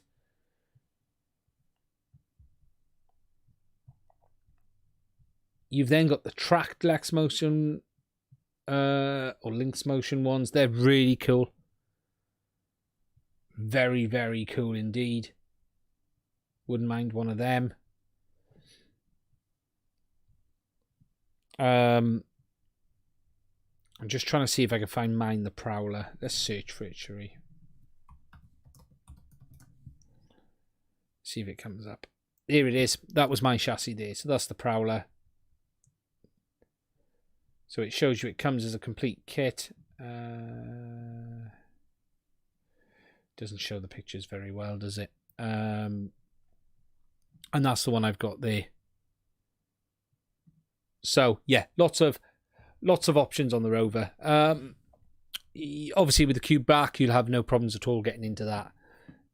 You've then got the tracked Lex Motion or Lynx Motion ones. They're really cool. Very, very cool indeed. Wouldn't mind one of them. I'm just trying to see if I can find mine, the Prowler. Let's search for it, shall we? See if it comes up. Here it is. That was my chassis there. So that's the Prowler. So it shows you it comes as a complete kit. Doesn't show the pictures very well, does it? And that's the one I've got there. So yeah, lots of options on the Rover. Obviously with the cube back, you'll have no problems at all getting into that.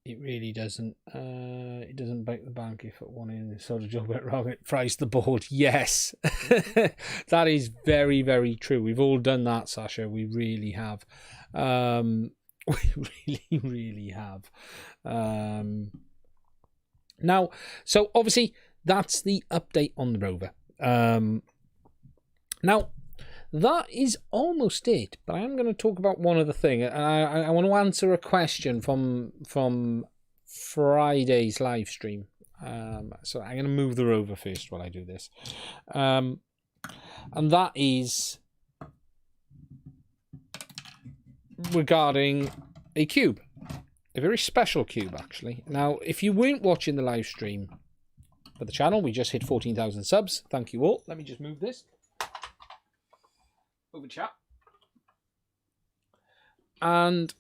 It really doesn't. It doesn't break the bank if at one end the sort of job went wrong. It fries the board. Yes, that is very, very true. We've all done that, Sasha. We really have. We really have. Now, so obviously that's the update on the Rover. Now, that is almost it, but I am going to talk about one other thing. And I want to answer a question from Friday's live stream. So I'm going to move the Rover first while I do this. And that is regarding a cube. A very special cube, actually. Now, if you weren't watching the live stream for the channel, we just hit 14,000 subs. Thank you all. Let me just move this over chat. And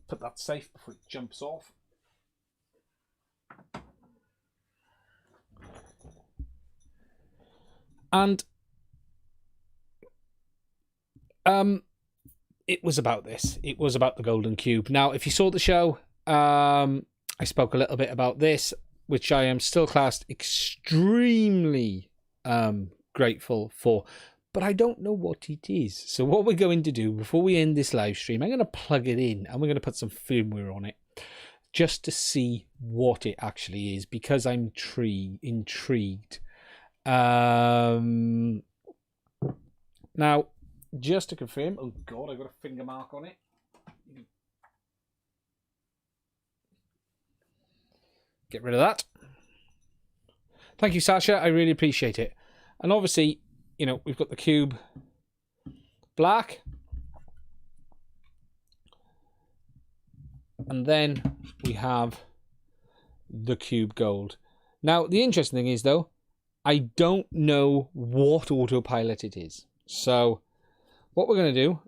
put that safe before it jumps off. And it was about this. It was about the Golden Cube. Now, if you saw the show, I spoke a little bit about this, which I am still classed extremely grateful for, but I don't know what it is. So what we're going to do before we end this live stream, I'm going to plug it in and we're going to put some firmware on it just to see what it actually is, because I'm intrigued. Now, just to confirm, oh God, I got a finger mark on it. Get rid of that. Thank you, Sasha. I really appreciate it. And obviously, you know, we've got the cube black. And then we have the cube gold. Now, the interesting thing is, though, I don't know what autopilot it is. So what we're going to do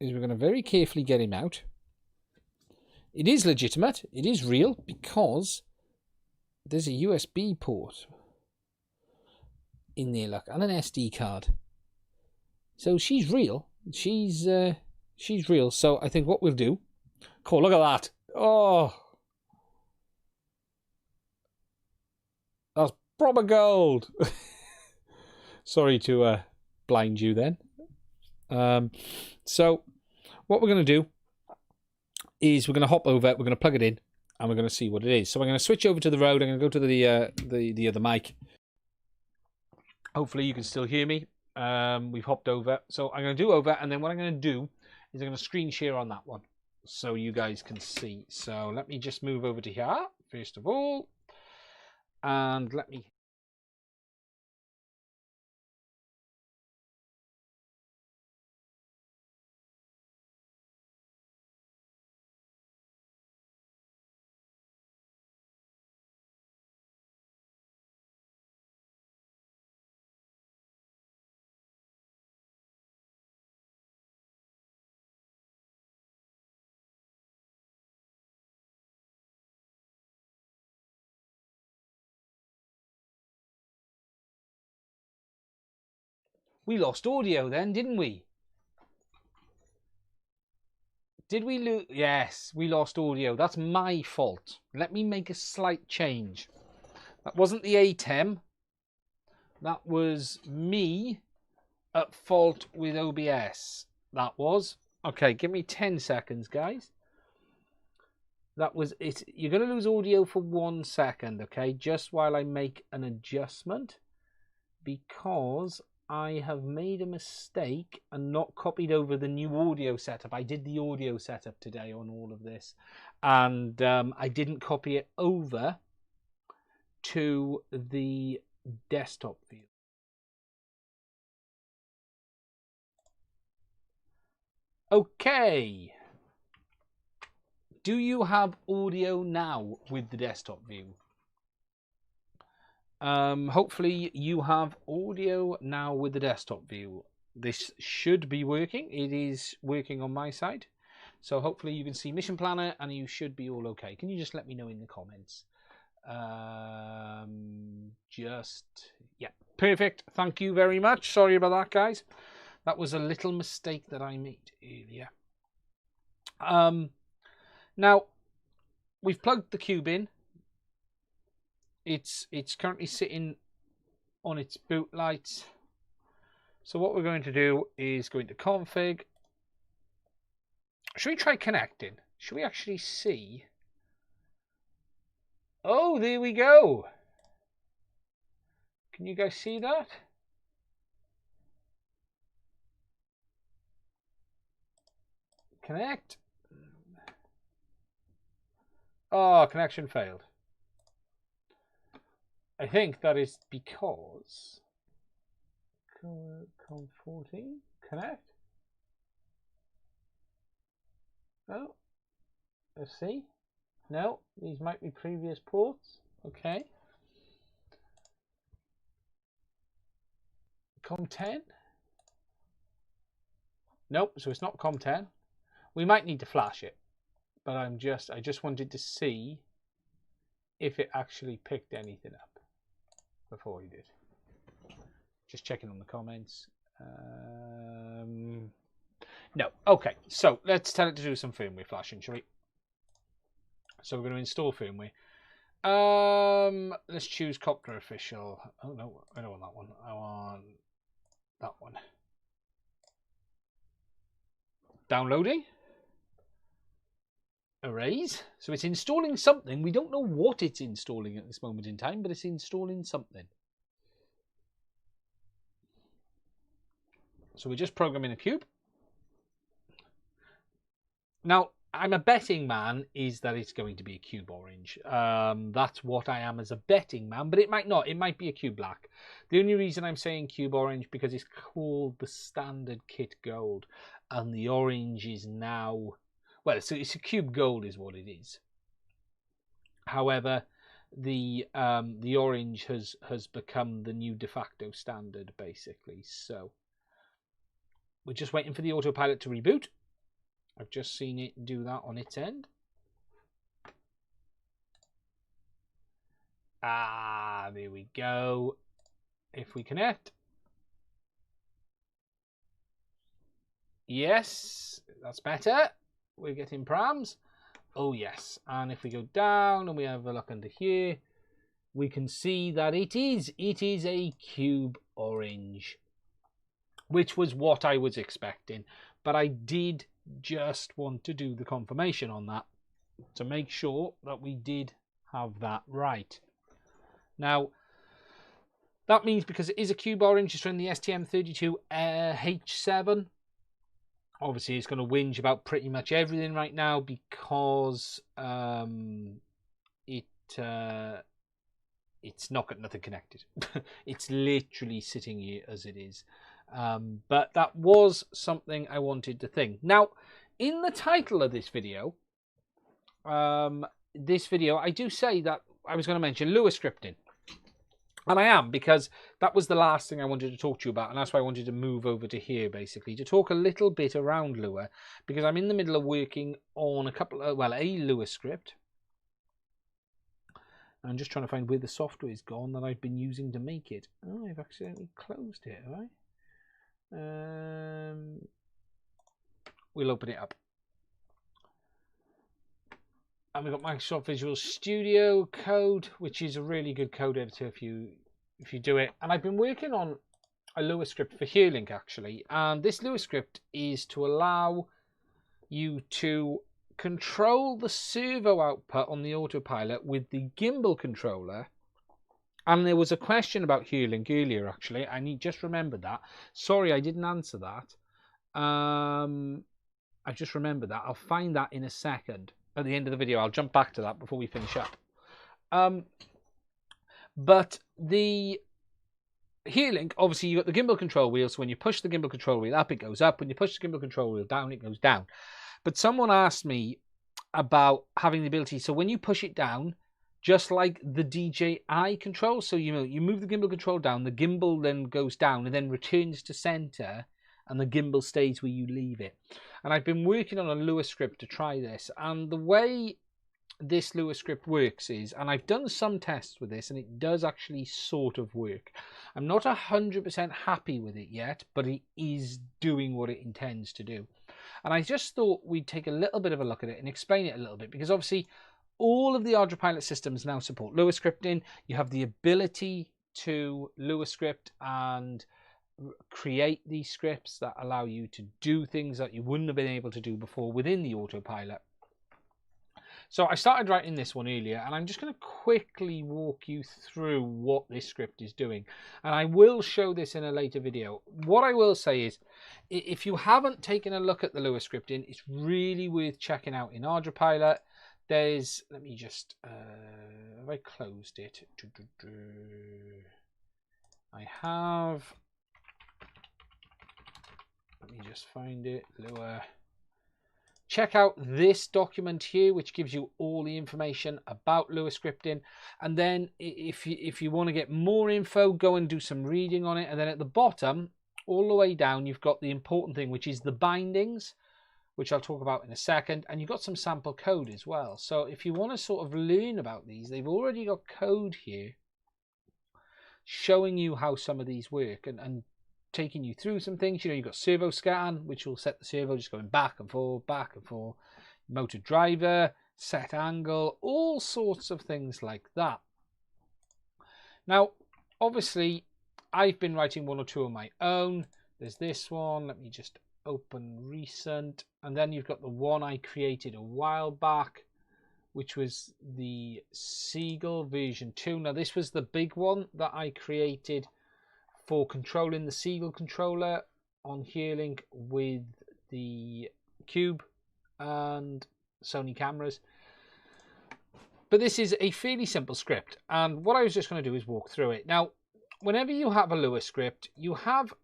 is we're going to very carefully get him out. It is legitimate. It is real because there's a USB port in there, look, and an SD card. So she's real. She's real. So I think what we'll do... Cool, look at that. Oh, that's proper gold. Sorry to blind you then. So what we're going to do is we're going to hop over, we're going to plug it in, and we're going to see what it is. So I'm going to switch over to the road. I'm going to go to the other mic. Hopefully you can still hear me. We've hopped over. So I'm going to do over, and then what I'm going to do is I'm going to screen share on that one so you guys can see. So let me just move over to here, first of all. And let me... We lost audio then, didn't we? Did we lose? Yes, we lost audio. That's my fault. Let me make a slight change. That wasn't the ATEM. That was me at fault with OBS. That was. Okay, give me 10 seconds, guys. That was it. You're going to lose audio for 1 second, okay? Just while I make an adjustment. Because I have made a mistake and not copied over the new audio setup. I did the audio setup today on all of this. And I didn't copy it over to the desktop view. Okay. Do you have audio now with the desktop view? Hopefully you have audio now with the desktop view. This should be working. It is working on my side. So hopefully you can see Mission Planner and you should be all okay. Can you just let me know in the comments? Yeah, perfect. Thank you very much. Sorry about that, guys. That was a little mistake that I made earlier. Now, we've plugged the cube in. It's currently sitting on its boot lights. So what we're going to do is go into config. Should we try connecting? Should we actually see? Oh, there we go. Can you guys see that? Connect. Oh, connection failed. I think that is because COM14 connect. Oh, let's see. No, these might be previous ports. Okay. COM10. Nope, so it's not COM10. We might need to flash it, but I just wanted to see if it actually picked anything up before we did. Just checking on the comments. No. Okay, so let's tell it to do some firmware flashing, shall we? So we're going to install firmware. Let's choose Copter Official. Oh no, I don't want that one. I want that one. Downloading. Arrays. So it's installing something. We don't know what it's installing at this moment in time, but it's installing something. So we're just programming a cube. Now, I'm a betting man is that it's going to be a cube orange. That's what I am as a betting man, but it might not. It might be a cube black. The only reason I'm saying cube orange because it's called the standard kit gold, and the orange is now... well, it's a cube gold is what it is. However, the orange has become the new de facto standard, basically. So we're just waiting for the autopilot to reboot. I've just seen it do that on its end. Ah, there we go. If we connect. Yes, that's better. We're getting params. Oh, yes. And if we go down and we have a look under here, we can see that it is a cube orange, which was what I was expecting. But I did just want to do the confirmation on that to make sure that we did have that right. Now, that means because it is a cube orange, it's running the STM32H7. Obviously, it's going to whinge about pretty much everything right now because it's not got nothing connected. It's literally sitting here as it is. But that was something I wanted to think. Now, in the title of this video, I do say that I was going to mention Lua Scripting. And I am, because that was the last thing I wanted to talk to you about. And that's why I wanted to move over to here, basically, to talk a little bit around Lua. Because I'm in the middle of working on a Lua script. I'm just trying to find where the software is gone that I've been using to make it. Oh, I've accidentally closed it, have I? We'll open it up. And we've got Microsoft Visual Studio Code, which is a really good code editor if you do it. And I've been working on a Lua script for Hearlink, actually. And this Lua script is to allow you to control the servo output on the autopilot with the gimbal controller. And there was a question about Hearlink earlier, actually. I just remembered that. Sorry, I didn't answer that. I just remembered that. I'll find that in a second. At the end of the video, I'll jump back to that before we finish up. But the Hearlink, obviously, you've got the gimbal control wheel. So when you push the gimbal control wheel up, it goes up. When you push the gimbal control wheel down, it goes down. But someone asked me about having the ability. So when you push it down, just like the DJI control, so you move the gimbal control down, the gimbal then goes down and then returns to center, and the gimbal stays where you leave it. And I've been working on a Lua script to try this. And the way this Lua script works is, and I've done some tests with this, and it does actually sort of work. I'm not 100% happy with it yet, but it is doing what it intends to do. And I just thought we'd take a little bit of a look at it and explain it a little bit, because obviously all of the Ardupiloit systems now support Lua scripting. You have the ability to Lua script and create these scripts that allow you to do things that you wouldn't have been able to do before within the autopilot. So I started writing this one earlier, and I'm just going to quickly walk you through what this script is doing. And I will show this in a later video. What I will say is, if you haven't taken a look at the Lua scripting, it's really worth checking out in Ardupiloit. There's, let me just, have I closed it? I have. Let me just find it. Lua. Check out this document here, which gives you all the information about Lua scripting. And then if you want to get more info, go and do some reading on it. And then at the bottom, all the way down, you've got the important thing, which is the bindings, which I'll talk about in a second. And you've got some sample code as well. So if you want to sort of learn about these, they've already got code here showing you how some of these work and taking you through some things. You've got servo scan, which will set the servo just going back and forth, motor driver, set angle, all sorts of things like that. Now, obviously, I've been writing one or two of my own. There's this one. Let me just open recent. And then you've got the one I created a while back, which was the Seagull version 2. Now, this was the big one that I created for controlling the Seagull controller on Hearlink with the Cube and Sony cameras. But this is a fairly simple script, and what I was just going to do is walk through it. Now, whenever you have a Lua script, you have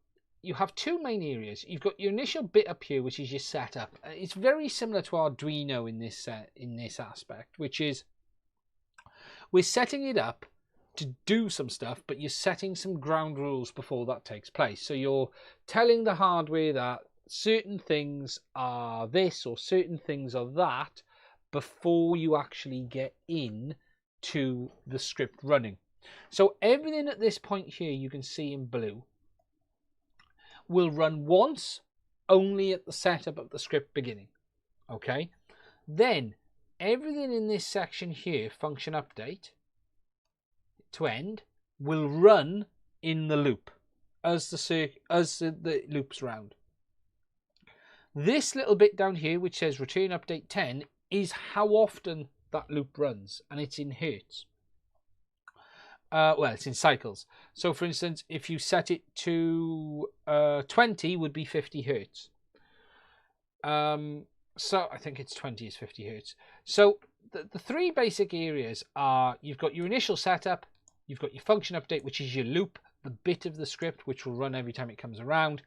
you have two main areas. You've got your initial bit up here, which is your setup. It's very similar to Arduino in this aspect, which is we're setting it up to do some stuff, but you're setting some ground rules before that takes place. So you're telling the hardware that certain things are this or certain things are that before you actually get in to the script running. So everything at this point here you can see in blue will run once, only at the setup of the script beginning. Okay, then everything in this section here, function update to end, will run in the loop as the loops round. This little bit down here which says return update 10 is how often that loop runs, and it's in hertz. Well, it's in cycles. So for instance, if you set it to 20 would be 50 hertz. So I think it's 20 is 50 hertz. So the three basic areas are, you've got your initial setup, you've got your function update, which is your loop, the bit of the script which will run every time it comes around.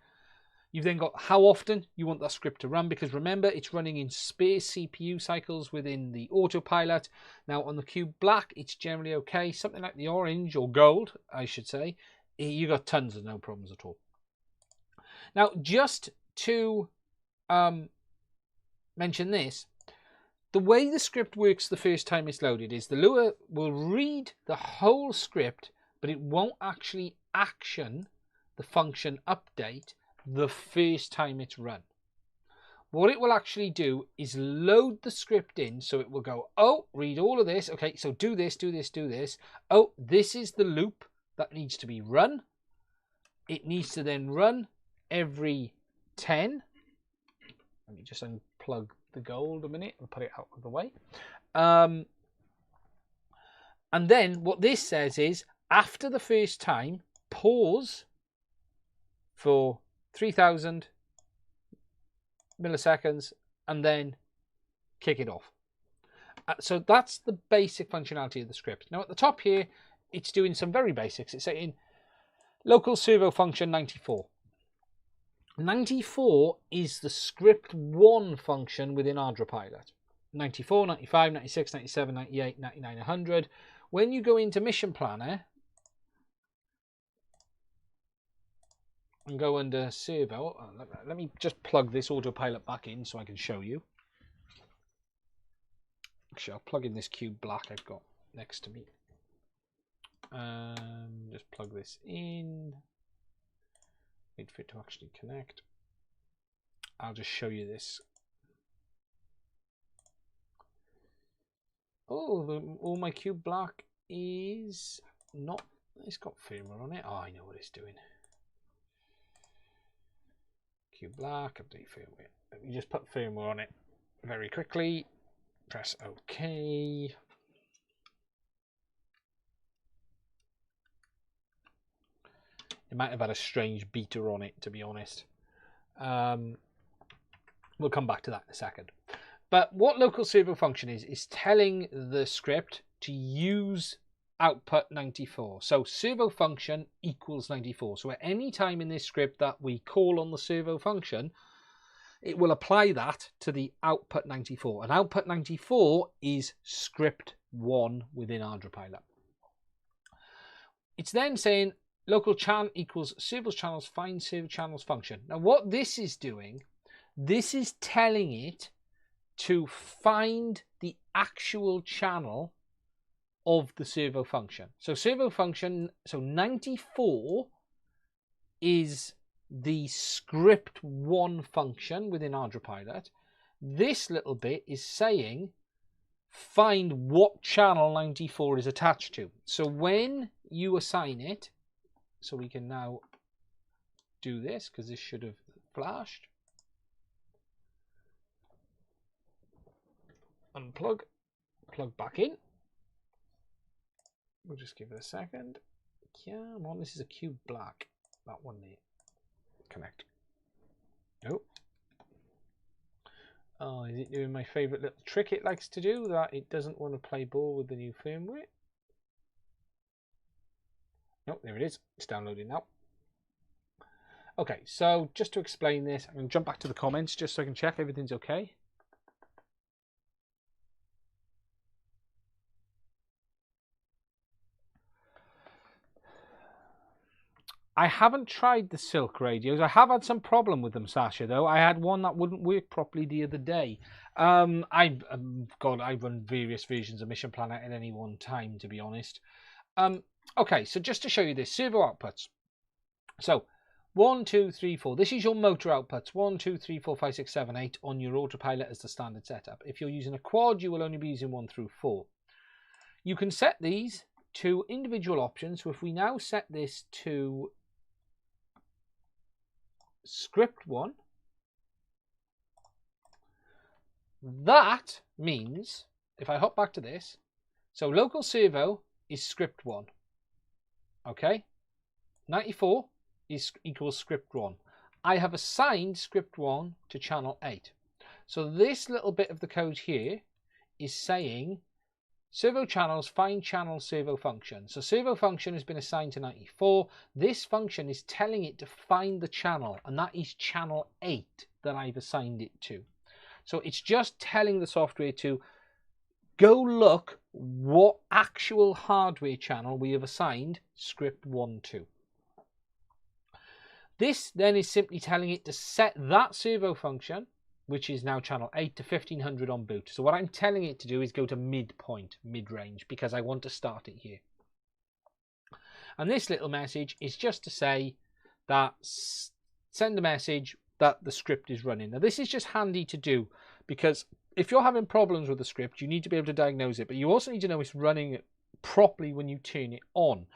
You've then got how often you want that script to run, because remember, it's running in spare CPU cycles within the Autopilot. Now on the Cube Black, it's generally okay. Something like the orange or gold, I should say, you got tons of no problems at all. Now, just to mention this, the way the script works the first time it's loaded is the Lua will read the whole script, but it won't actually action the function update the first time it's run. What it will actually do is load the script in, so it will go, oh, read all of this. Okay, so do this, do this, do this. Oh, this is the loop that needs to be run. It needs to then run every 10. Let me just unplug the gold a minute and put it out of the way. And then what this says is, after the first time, pause for 3000 milliseconds and then kick it off. So that's the basic functionality of the script. Now at the top here, it's doing some very basics. It's saying local servo function 94. 94 is the script 1 function within Ardupiloit. 94, 95, 96, 97, 98, 99, 100. When you go into Mission Planner and go under servo, let me just plug this Autopilot back in so I can show you. Actually, I'll plug in this Cube Black I've got next to me. Just plug this in. Wait for it to actually connect. I'll just show you this. Oh, my Cube Black is not, it's got firmware on it. Oh, I know what it's doing. Cube Black, update firmware. Let me just put firmware on it very quickly. Press OK. It might have had a strange beta on it, to be honest. We'll come back to that in a second. But what local servo function is telling the script to use output 94. So servo function equals 94. So at any time in this script that we call on the servo function, it will apply that to the output 94. And output 94 is script 1 within Ardupiloit. It's then saying local chan equals servos channels find servo channels function. Now what this is doing, this is telling it to find the actual channel of the servo function. So servo function, so 94 is the script 1 function within Ardupiloit. This little bit is saying find what channel 94 is attached to. So when you assign it, so we can now do this because this should have flashed. Unplug, plug back in. We'll just give it a second. Come on, this is a Cube Black. That one there. Connect. Nope. Oh, is it doing my favourite little trick it likes to do, that it doesn't want to play ball with the new firmware? Nope, there it is. It's downloading now. Okay, so just to explain this, I'm going to jump back to the comments just so I can check everything's okay. I haven't tried the Silk radios. I have had some problem with them, Sasha, though. I had one that wouldn't work properly the other day. I run various versions of Mission Planner at any one time, to be honest. Okay, so just to show you this, servo outputs. So, 1, 2, 3, 4. This is your motor outputs. 1, 2, 3, 4, 5, 6, 7, 8 on your Autopilot as the standard setup. If you're using a quad, you will only be using 1 through 4. You can set these to individual options. So if we now set this to script 1, that means, if I hop back to this, so local servo is script 1. Okay? 94 equals script 1. I have assigned script 1 to channel 8. So this little bit of the code here is saying servo channels, find channel servo function. So servo function has been assigned to 94. This function is telling it to find the channel, and that is channel 8 that I've assigned it to. So it's just telling the software to go look what actual hardware channel we have assigned script 1 to. This then is simply telling it to set that servo function, which is now channel 8, to 1500 on boot. So what I'm telling it to do is go to midpoint, mid-range, because I want to start it here. And this little message is just to say that send a message that the script is running. Now this is just handy to do, because if you're having problems with the script, you need to be able to diagnose it, but you also need to know it's running properly when you turn it on.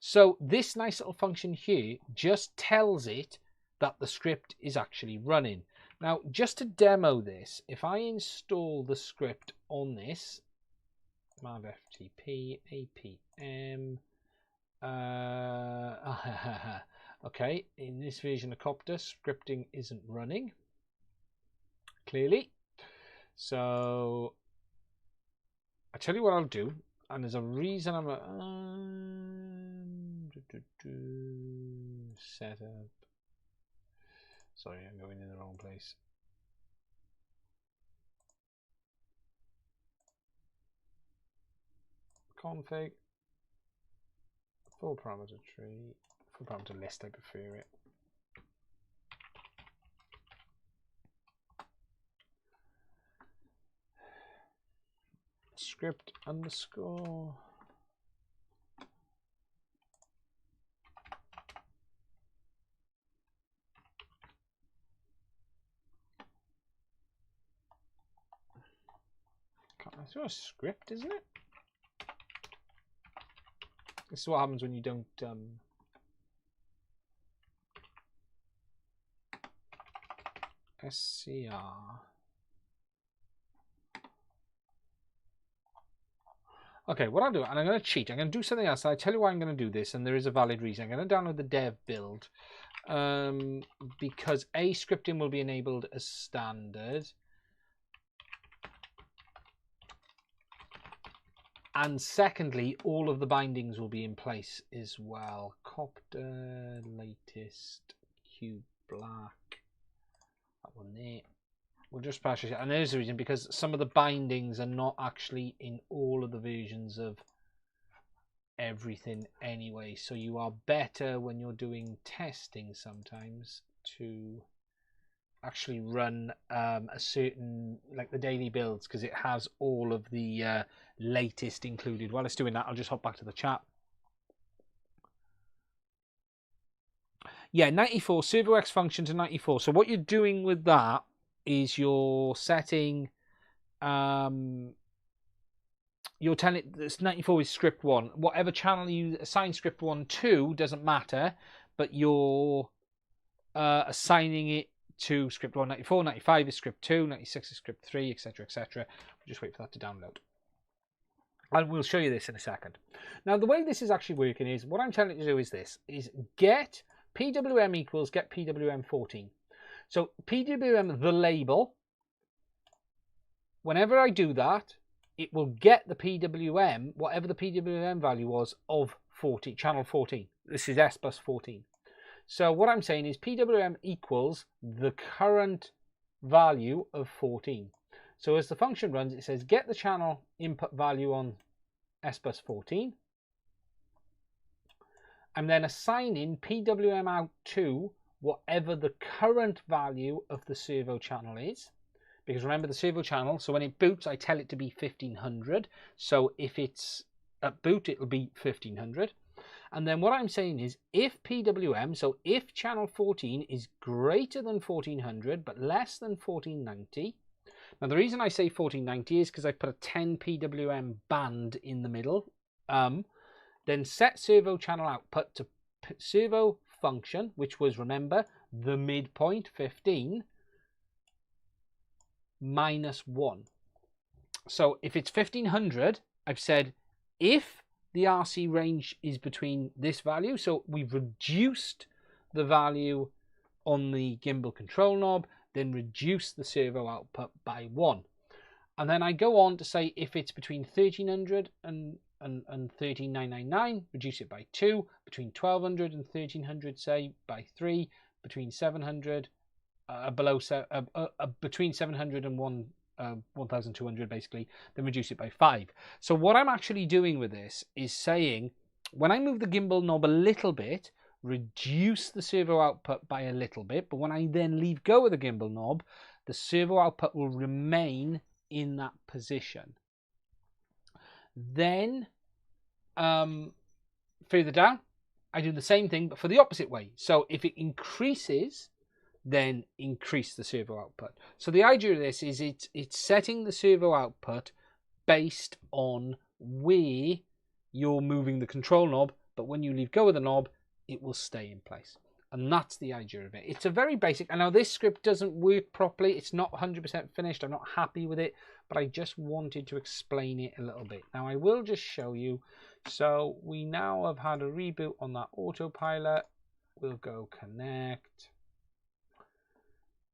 So this nice little function here just tells it that the script is actually running. Now, just to demo this, if I install the script on this, mav ftp apm, okay, in this version of Copter, scripting isn't running, clearly. So, I tell you what I'll do, and there's a reason I'm setup. Sorry, I'm going in the wrong place. Config, full parameter tree, full parameter list, I prefer it. Script underscore. It's a script, isn't it? This is what happens when you don't SCR. Okay, what I'll do, and I'm going to cheat. I'm going to do something else. I tell you why I'm going to do this, and there is a valid reason. I'm going to download the dev build because A, scripting will be enabled as standard. And secondly, all of the bindings will be in place as well. Copter, latest, cube black, that one there. We'll just patch it. And there's the reason, because some of the bindings are not actually in all of the versions of everything anyway. So you are better when you're doing testing sometimes to actually run a certain, like the daily builds, because it has all of the latest included. While it's doing that, I'll just hop back to the chat. Yeah, 94, servo X function to 94. So what you're doing with that is you're setting, you're telling it this 94 is script 1. Whatever channel you assign script 1 to doesn't matter, but you're assigning it to script 1. 94, 95 is script 2, 96 is script 3, etc, etc. We'll just wait for that to download. And we'll show you this in a second. Now, the way this is actually working is, what I'm telling it to do is this, is get PWM equals get PWM 14. So PWM, the label, whenever I do that, it will get the PWM, whatever the PWM value was of 40, channel 14. This is S bus 14. So what I'm saying is PWM equals the current value of 14. So as the function runs, it says get the channel input value on S bus 14. I'm then assigning PWM out to whatever the current value of the servo channel is. Because remember the servo channel, so when it boots, I tell it to be 1500. So if it's at boot, it'll be 1500. And then what I'm saying is if PWM, so if channel 14 is greater than 1400 but less than 1490. Now the reason I say 1490 is because I put a 10 PWM band in the middle. Then set servo channel output to servo function, which was, remember, the midpoint 15 minus 1. So if it's 1500, I've said if the RC range is between this value, so we've reduced the value on the gimbal control knob, then reduce the servo output by 1. And then I go on to say if it's between 1300 and 13999, reduce it by 2, between 1200 and 1300, say, by 3, between 700 between 700 and 1200 basically, then reduce it by 5. So what I'm actually doing with this is saying when I move the gimbal knob a little bit, reduce the servo output by a little bit, but when I then leave go of the gimbal knob, the servo output will remain in that position. Then further down, I do the same thing but for the opposite way. So if it increases, then increase the servo output. So the idea of this is it's setting the servo output based on where you're moving the control knob, but when you leave go of the knob, it will stay in place. And that's the idea of it. It's a very basic, I know this script doesn't work properly, it's not 100% finished, I'm not happy with it, but I just wanted to explain it a little bit. Now I will just show you. So we now have had a reboot on that autopilot. We'll go connect.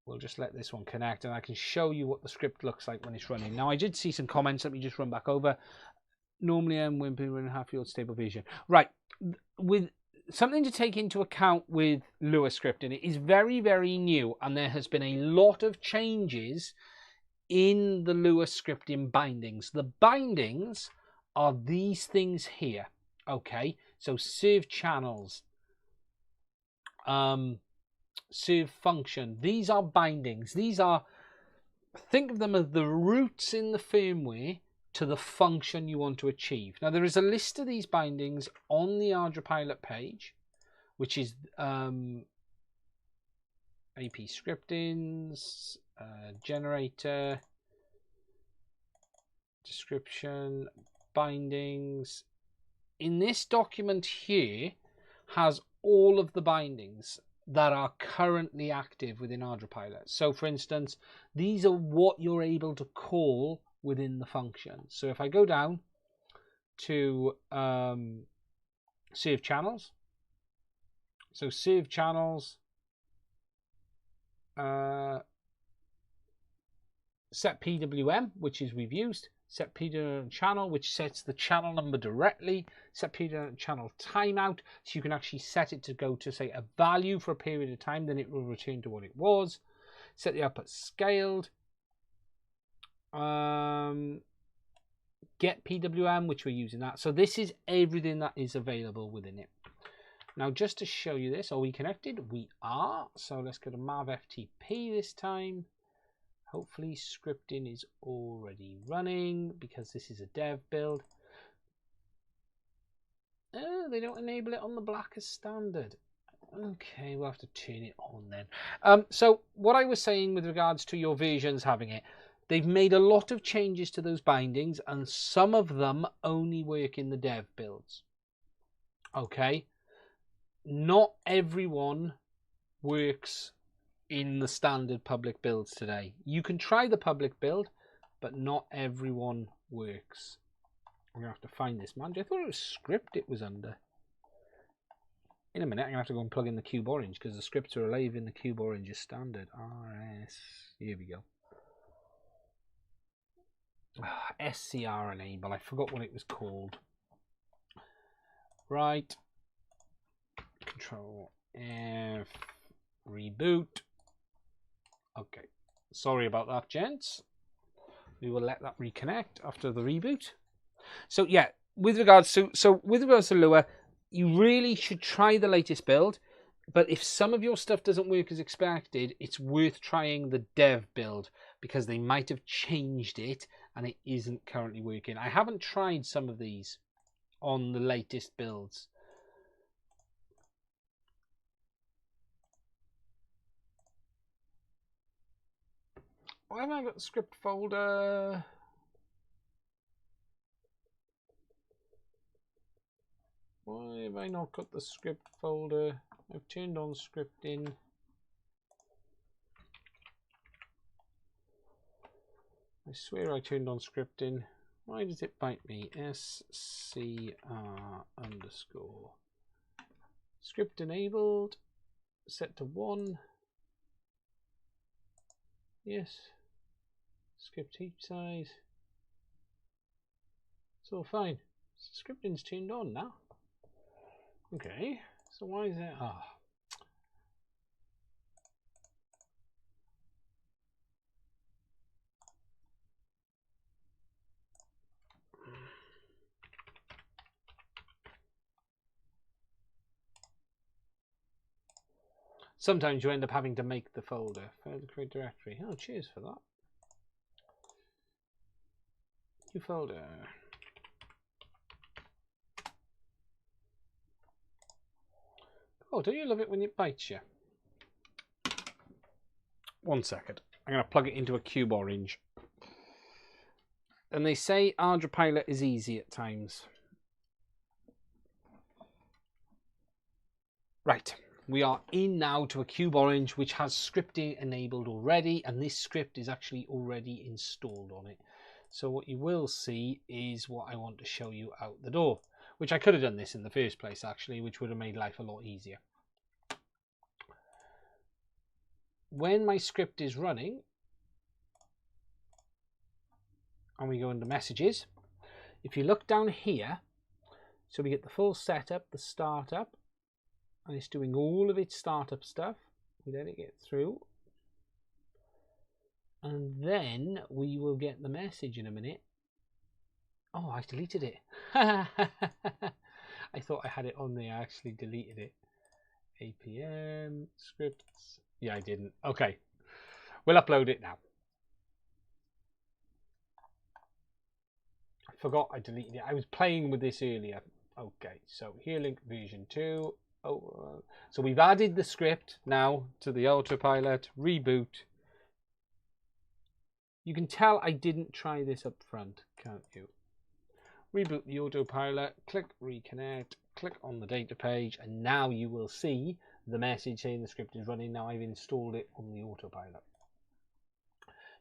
We'll just let this one connect and I can show you what the script looks like when it's running. Now I did see some comments, let me just run back over. Normally I'm wimping and half-field stable version. Right, with something to take into account with Lua Scripting, it is very, very new and there has been a lot of changes in the Lua Scripting bindings. The bindings are these things here, okay? So serve channels, serve function, these are bindings. These are, think of them as the roots in the firmware to the function you want to achieve. Now there is a list of these bindings on the Ardupiloit page, which is AP scriptings, generator, description, bindings. In this document here has all of the bindings that are currently active within Ardupiloit. So for instance, these are what you're able to call within the function. So if I go down to serve channels, so serve channels, set PWM, which is we've used, set PWM channel, which sets the channel number directly, set PWM channel timeout, so you can actually set it to go to, say, a value for a period of time, then it will return to what it was. Set the output scaled, get PWM, which we're using that. So this is everything that is available within it. Now just to show you this, are we connected? We are. So let's go to Mav FTP this time. Hopefully scripting is already running because this is a dev build. Oh, they don't enable it on the black as standard. Okay, we'll have to turn it on then. So what I was saying with regards to your versions having it, they've made a lot of changes to those bindings and some of them only work in the dev builds. Okay, not everyone works in the standard public builds today. You can try the public build, but not everyone works. I'm going to have to find this manager. I thought it was script it was under. In a minute, I'm going to have to go and plug in the Cube Orange because the scripts are alive in the Cube Orange as standard. RS. Here we go. SCR enable. I forgot what it was called. Right. Control Reboot. Okay, sorry about that, gents. We will let that reconnect after the reboot. So yeah, with regards to Lua, you really should try the latest build. But if some of your stuff doesn't work as expected, it's worth trying the dev build because they might have changed it and it isn't currently working. I haven't tried some of these on the latest builds. Why have I got the script folder? Why have I not got the script folder? I've turned on scripting. I swear I turned on scripting. Why does it bite me? SCR underscore. Script enabled. Set to 1. Yes. Script heap size. It's all fine. Scripting's turned on now. Okay. So why is that? Ah. Sometimes you end up having to make the folder. Fail to create directory. Oh, cheers for that. New folder. Oh, don't you love it when it bites you? 1 second. I'm going to plug it into a cube orange. And they say Ardupiloit is easy at times. Right. We are in now to a cube orange which has scripting enabled already, and this script is actually already installed on it. So what you will see is what I want to show you out the door, which I could have done this in the first place actually, which would have made life a lot easier. When my script is running and we go into messages, if you look down here, so we get the full setup, the startup, and it's doing all of its startup stuff. We let it get through. And then we will get the message in a minute. Oh, I deleted it. I thought I had it on there. I actually deleted it. APM, scripts. Yeah, I didn't. Okay. We'll upload it now. I forgot I deleted it. I was playing with this earlier. Okay, so here link version 2. Oh, so we've added the script now to the Ardupiloit. Reboot. You can tell I didn't try this up front, can't you? Reboot the Ardupiloit, click reconnect, click on the data page, and now you will see the message saying the script is running. Now I've installed it on the Ardupiloit.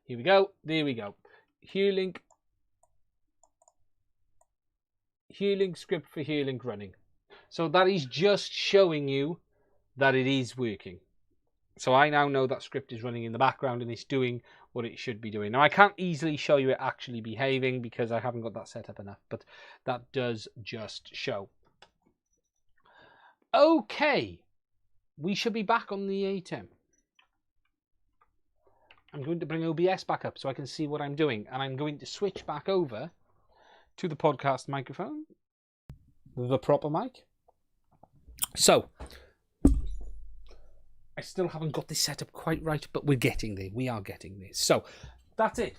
Here we go. There we go. Here link script for here link running. So that is just showing you that it is working. So I now know that script is running in the background and it's doing what it should be doing. Now I can't easily show you it actually behaving because I haven't got that set up enough, but that does just show. Okay, we should be back on the ATEM. I'm going to bring OBS back up so I can see what I'm doing, and I'm going to switch back over to the podcast microphone, the proper mic. So, I still haven't got this set up quite right, but we're getting there. We are getting there. So, that's it.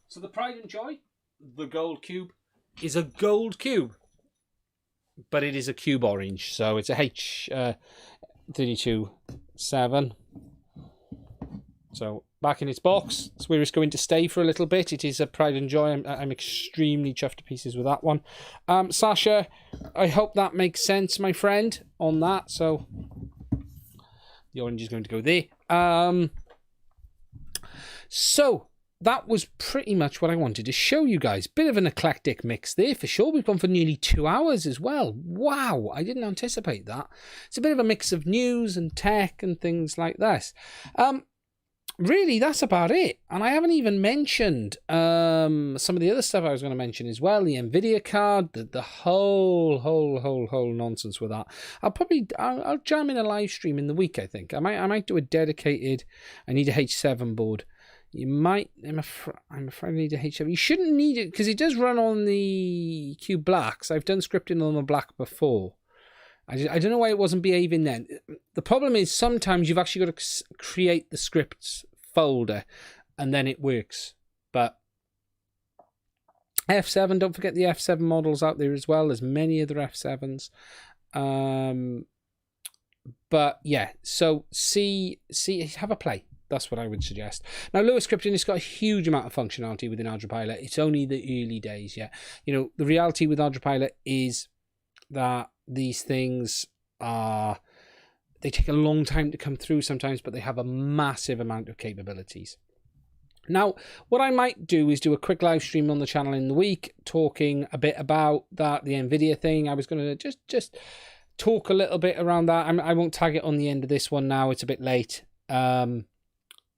So the pride and joy, the gold cube, is a gold cube. But it is a cube orange. So it's a H327. So back in its box. It's where it's going to stay for a little bit. It is a pride and joy. I'm extremely chuffed to pieces with that one. Sasha, I hope that makes sense, my friend, on that. So the orange is going to go there. So that was pretty much what I wanted to show you guys. Bit of an eclectic mix there for sure. We've gone for nearly 2 hours as well. Wow, I didn't anticipate that. It's a bit of a mix of news and tech and things like this. really, that's about it. And I haven't even mentioned some of the other stuff I was going to mention as well. The NVIDIA card, the whole nonsense with that. I'll jam in a live stream in the week, I think. I might do a dedicated, I need a H7 board. You might, I'm afraid I need a H7. You shouldn't need it, because it does run on the Q Blacks. I've done scripting on the Black before. I don't know why it wasn't behaving then. The problem is sometimes you've actually got to create the scripts folder and then it works. But F7, don't forget the F7 models out there as well. There's many other F7s. But yeah, so have a play. That's what I would suggest. Now, Lua Scripting has got a huge amount of functionality within Ardupiloit. It's only the early days yet. You know, the reality with Ardupiloit is that these things they take a long time to come through sometimes, but they have a massive amount of capabilities. Now, what I might do is do a quick live stream on the channel in the week, talking a bit about the NVIDIA thing. I was going to just talk a little bit around that. I won't tag it on the end of this one now. It's a bit late.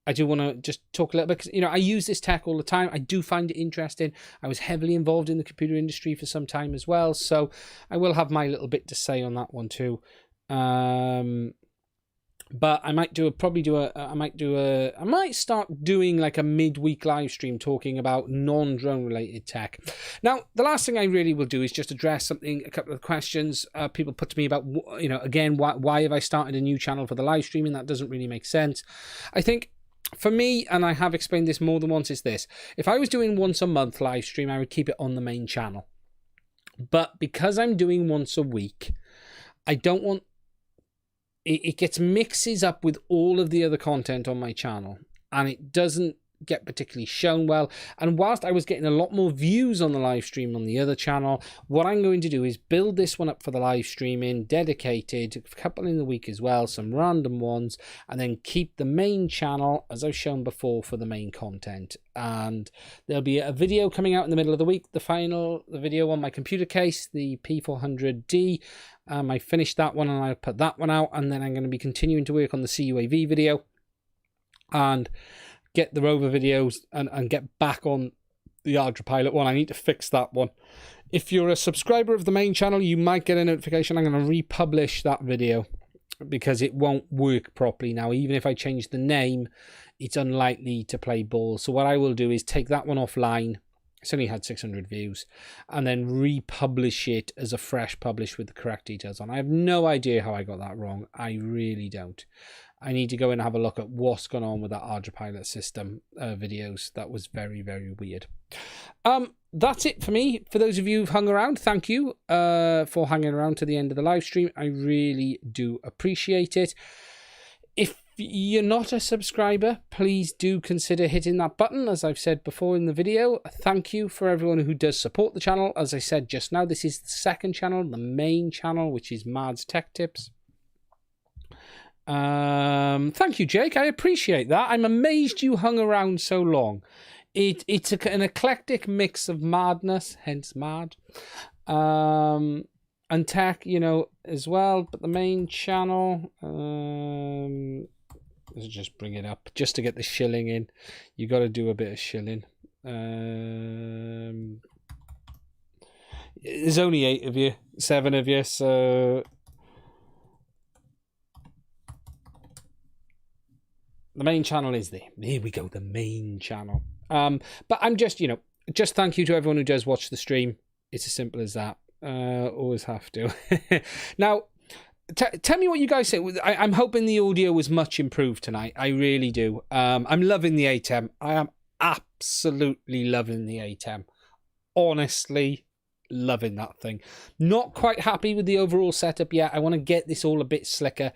I do want to just talk a little bit because, you know, I use this tech all the time. I do find it interesting. I was heavily involved in the computer industry for some time as well, so I will have my little bit to say on that one too. But I might I might start doing like a midweek live stream talking about non-drone related tech. Now, the last thing I really will do is just address a couple of questions people put to me about, you know, again, why have I started a new channel for the live streaming? That doesn't really make sense. I think for me, and I have explained this more than once, is this: if I was doing once a month live stream, I would keep it on the main channel. But because I'm doing once a week, I don't want it gets mixes up with all of the other content on my channel, and it doesn't get particularly shown well. And whilst I was getting a lot more views on the live stream on the other channel, what I'm going to do is build this one up for the live streaming, dedicated, a couple in the week as well, some random ones, and then keep the main channel, as I've shown before, for the main content. And there'll be a video coming out in the middle of the week, the video on my computer case, the P400D. I finished that one and I put that one out, and then I'm going to be continuing to work on the CUAV video and get the rover videos and get back on the Ardupiloit one. I need to fix that one. If you're a subscriber of the main channel, you might get a notification. I'm going to republish that video because it won't work properly now. Even if I change the name, it's unlikely to play ball. So what I will do is take that one offline. It's only had 600 views, and then republish it as a fresh publish with the correct details on. I have no idea how I got that wrong. I really don't. I need to go and have a look at what's gone on with that Ardupiloit system videos. That was very, very weird. That's it for me. For those of you who've hung around, thank you for hanging around to the end of the live stream. I really do appreciate it. If you're not a subscriber, please do consider hitting that button, as I've said before in the video. Thank you for everyone who does support the channel. As I said just now, this is the second channel, the main channel, which is Mad's Tech Tips. Thank you, Jake. I appreciate that. I'm amazed you hung around so long. It's an eclectic mix of madness, hence mad, and tech, you know, as well. But the main channel, let's just bring it up just to get the shilling in. You got to do a bit of shilling. There's only 8 of you, 7 of you, so the main channel is there. Here we go, the main channel. But I'm just, you know, just thank you to everyone who does watch the stream. It's as simple as that. Always have to. Now, tell me what you guys say. I'm hoping the audio was much improved tonight. I really do. I'm loving the ATEM. I am absolutely loving the ATEM. Honestly, loving that thing. Not quite happy with the overall setup yet. I want to get this all a bit slicker.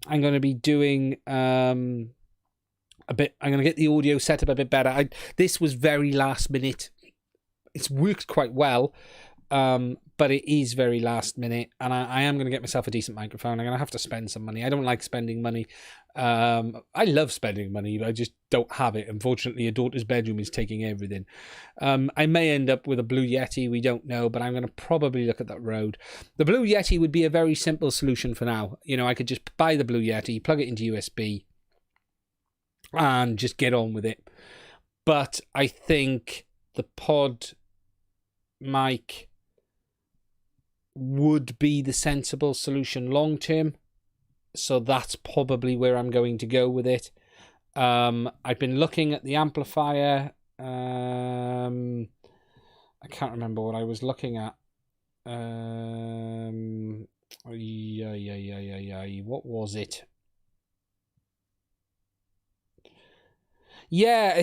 I'm going to be doing I'm going to get the audio set up a bit better. This was very last minute. It's worked quite well, but it is very last minute, and I am going to get myself a decent microphone. I'm going to have to spend some money. I don't like spending money. I love spending money, but I just don't have it. Unfortunately, your daughter's bedroom is taking everything. I may end up with a Blue Yeti. We don't know, but I'm going to probably look at that road. The Blue Yeti would be a very simple solution for now. You know, I could just buy the Blue Yeti, plug it into USB, and just get on with it. But I think the pod mic would be the sensible solution long term. So that's probably where I'm going to go with it. I've been looking at the amplifier. I can't remember what I was looking at. What was it? Yeah,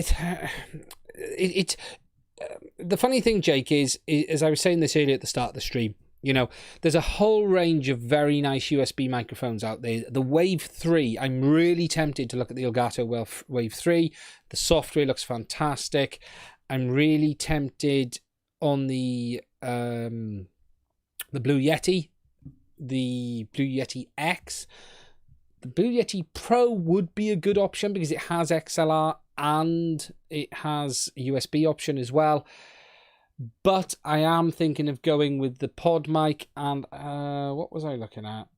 the funny thing, Jake, is as I was saying this earlier at the start of the stream, you know, there's a whole range of very nice USB microphones out there. The Wave 3, I'm really tempted to look at the Elgato Wave 3. The software looks fantastic. I'm really tempted on the Blue Yeti, the Blue Yeti X. The Blue Yeti Pro would be a good option because it has XLR and it has a USB option as well. But I am thinking of going with the pod mic and what was I looking at?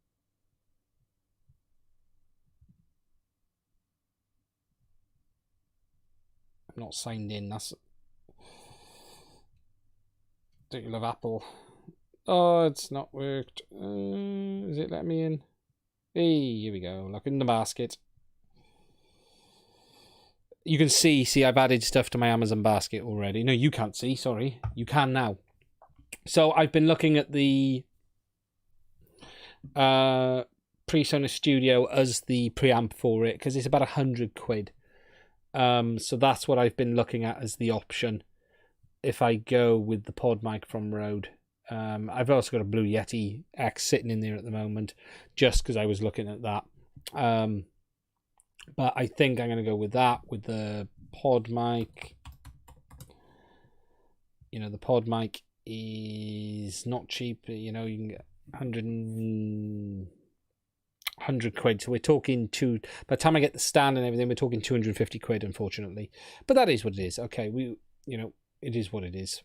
I'm not signed in. That's don't you love Apple? Oh, it's not worked. Is it letting me in? Hey, here we go. Look in the basket. You can see I've added stuff to my Amazon basket already. No, you can't see, sorry. You can now. So I've been looking at the PreSonus Studio as the preamp for it because it's about £100. So that's what I've been looking at as the option if I go with the pod mic from Rode. I've also got a Blue Yeti X sitting in there at the moment just because I was looking at that. But I think I'm going to go with that, with the pod mic. You know, the pod mic is not cheap. You know, you can get 100 quid. So we're talking by the time I get the stand and everything, we're talking 250 quid, unfortunately. But that is what it is. Okay, it is what it is.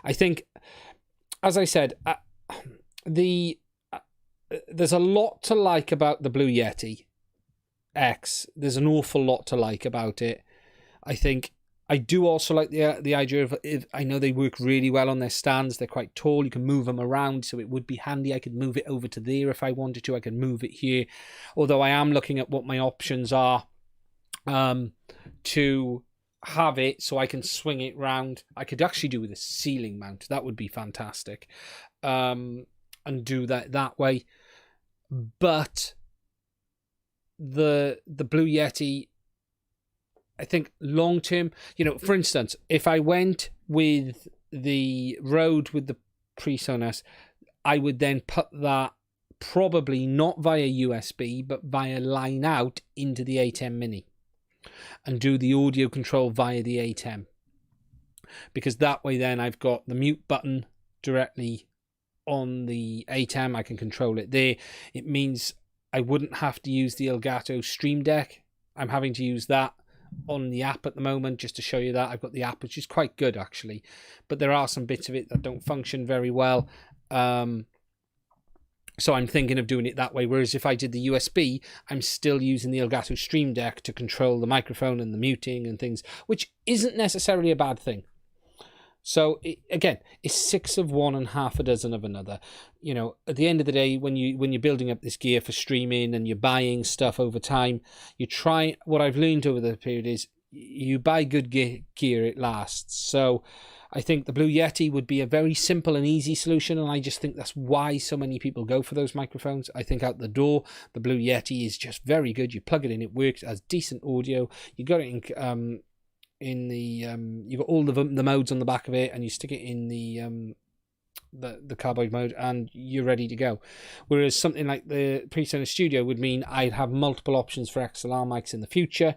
I think, as I said, there's a lot to like about the Blue Yeti X. There's an awful lot to like about it. I think I do also like the idea of, I know they work really well on their stands. They're quite tall. You can move them around, so it would be handy. I could move it over to there if I wanted to. I could move it here. Although I am looking at what my options are to have it so I can swing it round. I could actually do with a ceiling mount. That would be fantastic. And do that way. But the Blue Yeti, I think long term, you know, for instance, if I went with the Rode with the PreSonus, I would then put that probably not via USB but via line out into the ATEM Mini and do the audio control via the ATEM, because that way then I've got the mute button directly on the ATEM. I can control it there. It means I wouldn't have to use the Elgato Stream Deck. I'm having to use that on the app at the moment, just to show you that. I've got the app, which is quite good actually, but there are some bits of it that don't function very well. So I'm thinking of doing it that way. Whereas if I did the USB, I'm still using the Elgato Stream Deck to control the microphone and the muting and things, which isn't necessarily a bad thing. So again, it's 6 of one and half a dozen of another. You know, at the end of the day, when you're building up this gear for streaming and you're buying stuff over time, you try. What I've learned over the period is you buy good gear, it lasts. So I think the Blue Yeti would be a very simple and easy solution, and I just think that's why so many people go for those microphones. I think out the door, the Blue Yeti is just very good. You plug it in, it works, as decent audio. You got it in you've got all the modes on the back of it, and you stick it in the cardboard mode and you're ready to go. Whereas something like the PreSonus Studio would mean I'd have multiple options for XLR mics in the future.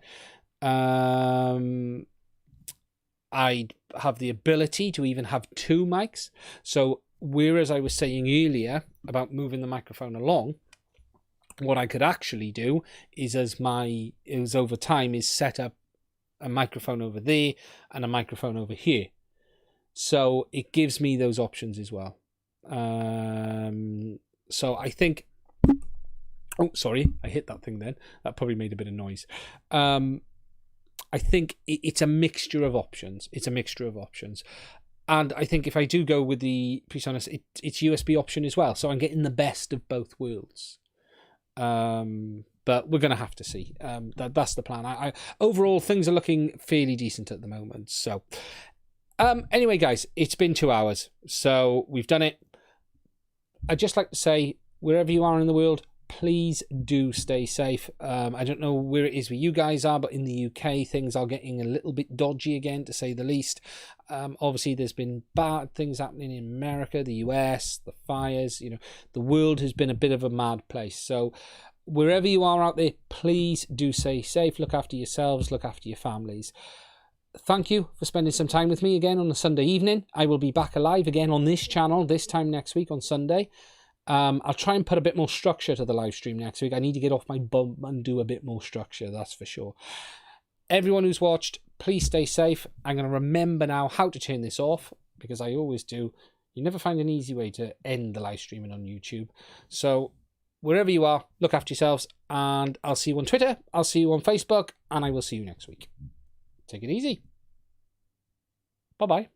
I'd have the ability to even have 2 mics. So whereas I was saying earlier about moving the microphone along, what I could actually do is over time is set up a microphone over there and a microphone over here. So it gives me those options as well. So I think Oh, sorry, I hit that thing then. That probably made a bit of noise. I think it's a mixture of options. It's a mixture of options. And I think if I do go with the PreSonus, it's USB option as well. So I'm getting the best of both worlds. But we're going to have to see. That's the plan. Overall, things are looking fairly decent at the moment. So anyway, guys, it's been 2 hours. So we've done it. I'd just like to say, wherever you are in the world, please do stay safe. I don't know where it is where you guys are, but in the UK, things are getting a little bit dodgy again, to say the least. Obviously, there's been bad things happening in America, the US, the fires. You know, the world has been a bit of a mad place. So wherever you are out there, please do stay safe. Look after yourselves. Look after your families. Thank you for spending some time with me again on a Sunday evening. I will be back alive again on this channel this time next week on Sunday. I'll try and put a bit more structure to the live stream next week. I need to get off my bum and do a bit more structure, that's for sure. Everyone who's watched, please stay safe. I'm going to remember now how to turn this off, because I always do. You never find an easy way to end the live streaming on YouTube. So wherever you are, look after yourselves, and I'll see you on Twitter, I'll see you on Facebook, and I will see you next week. Take it easy. Bye-bye.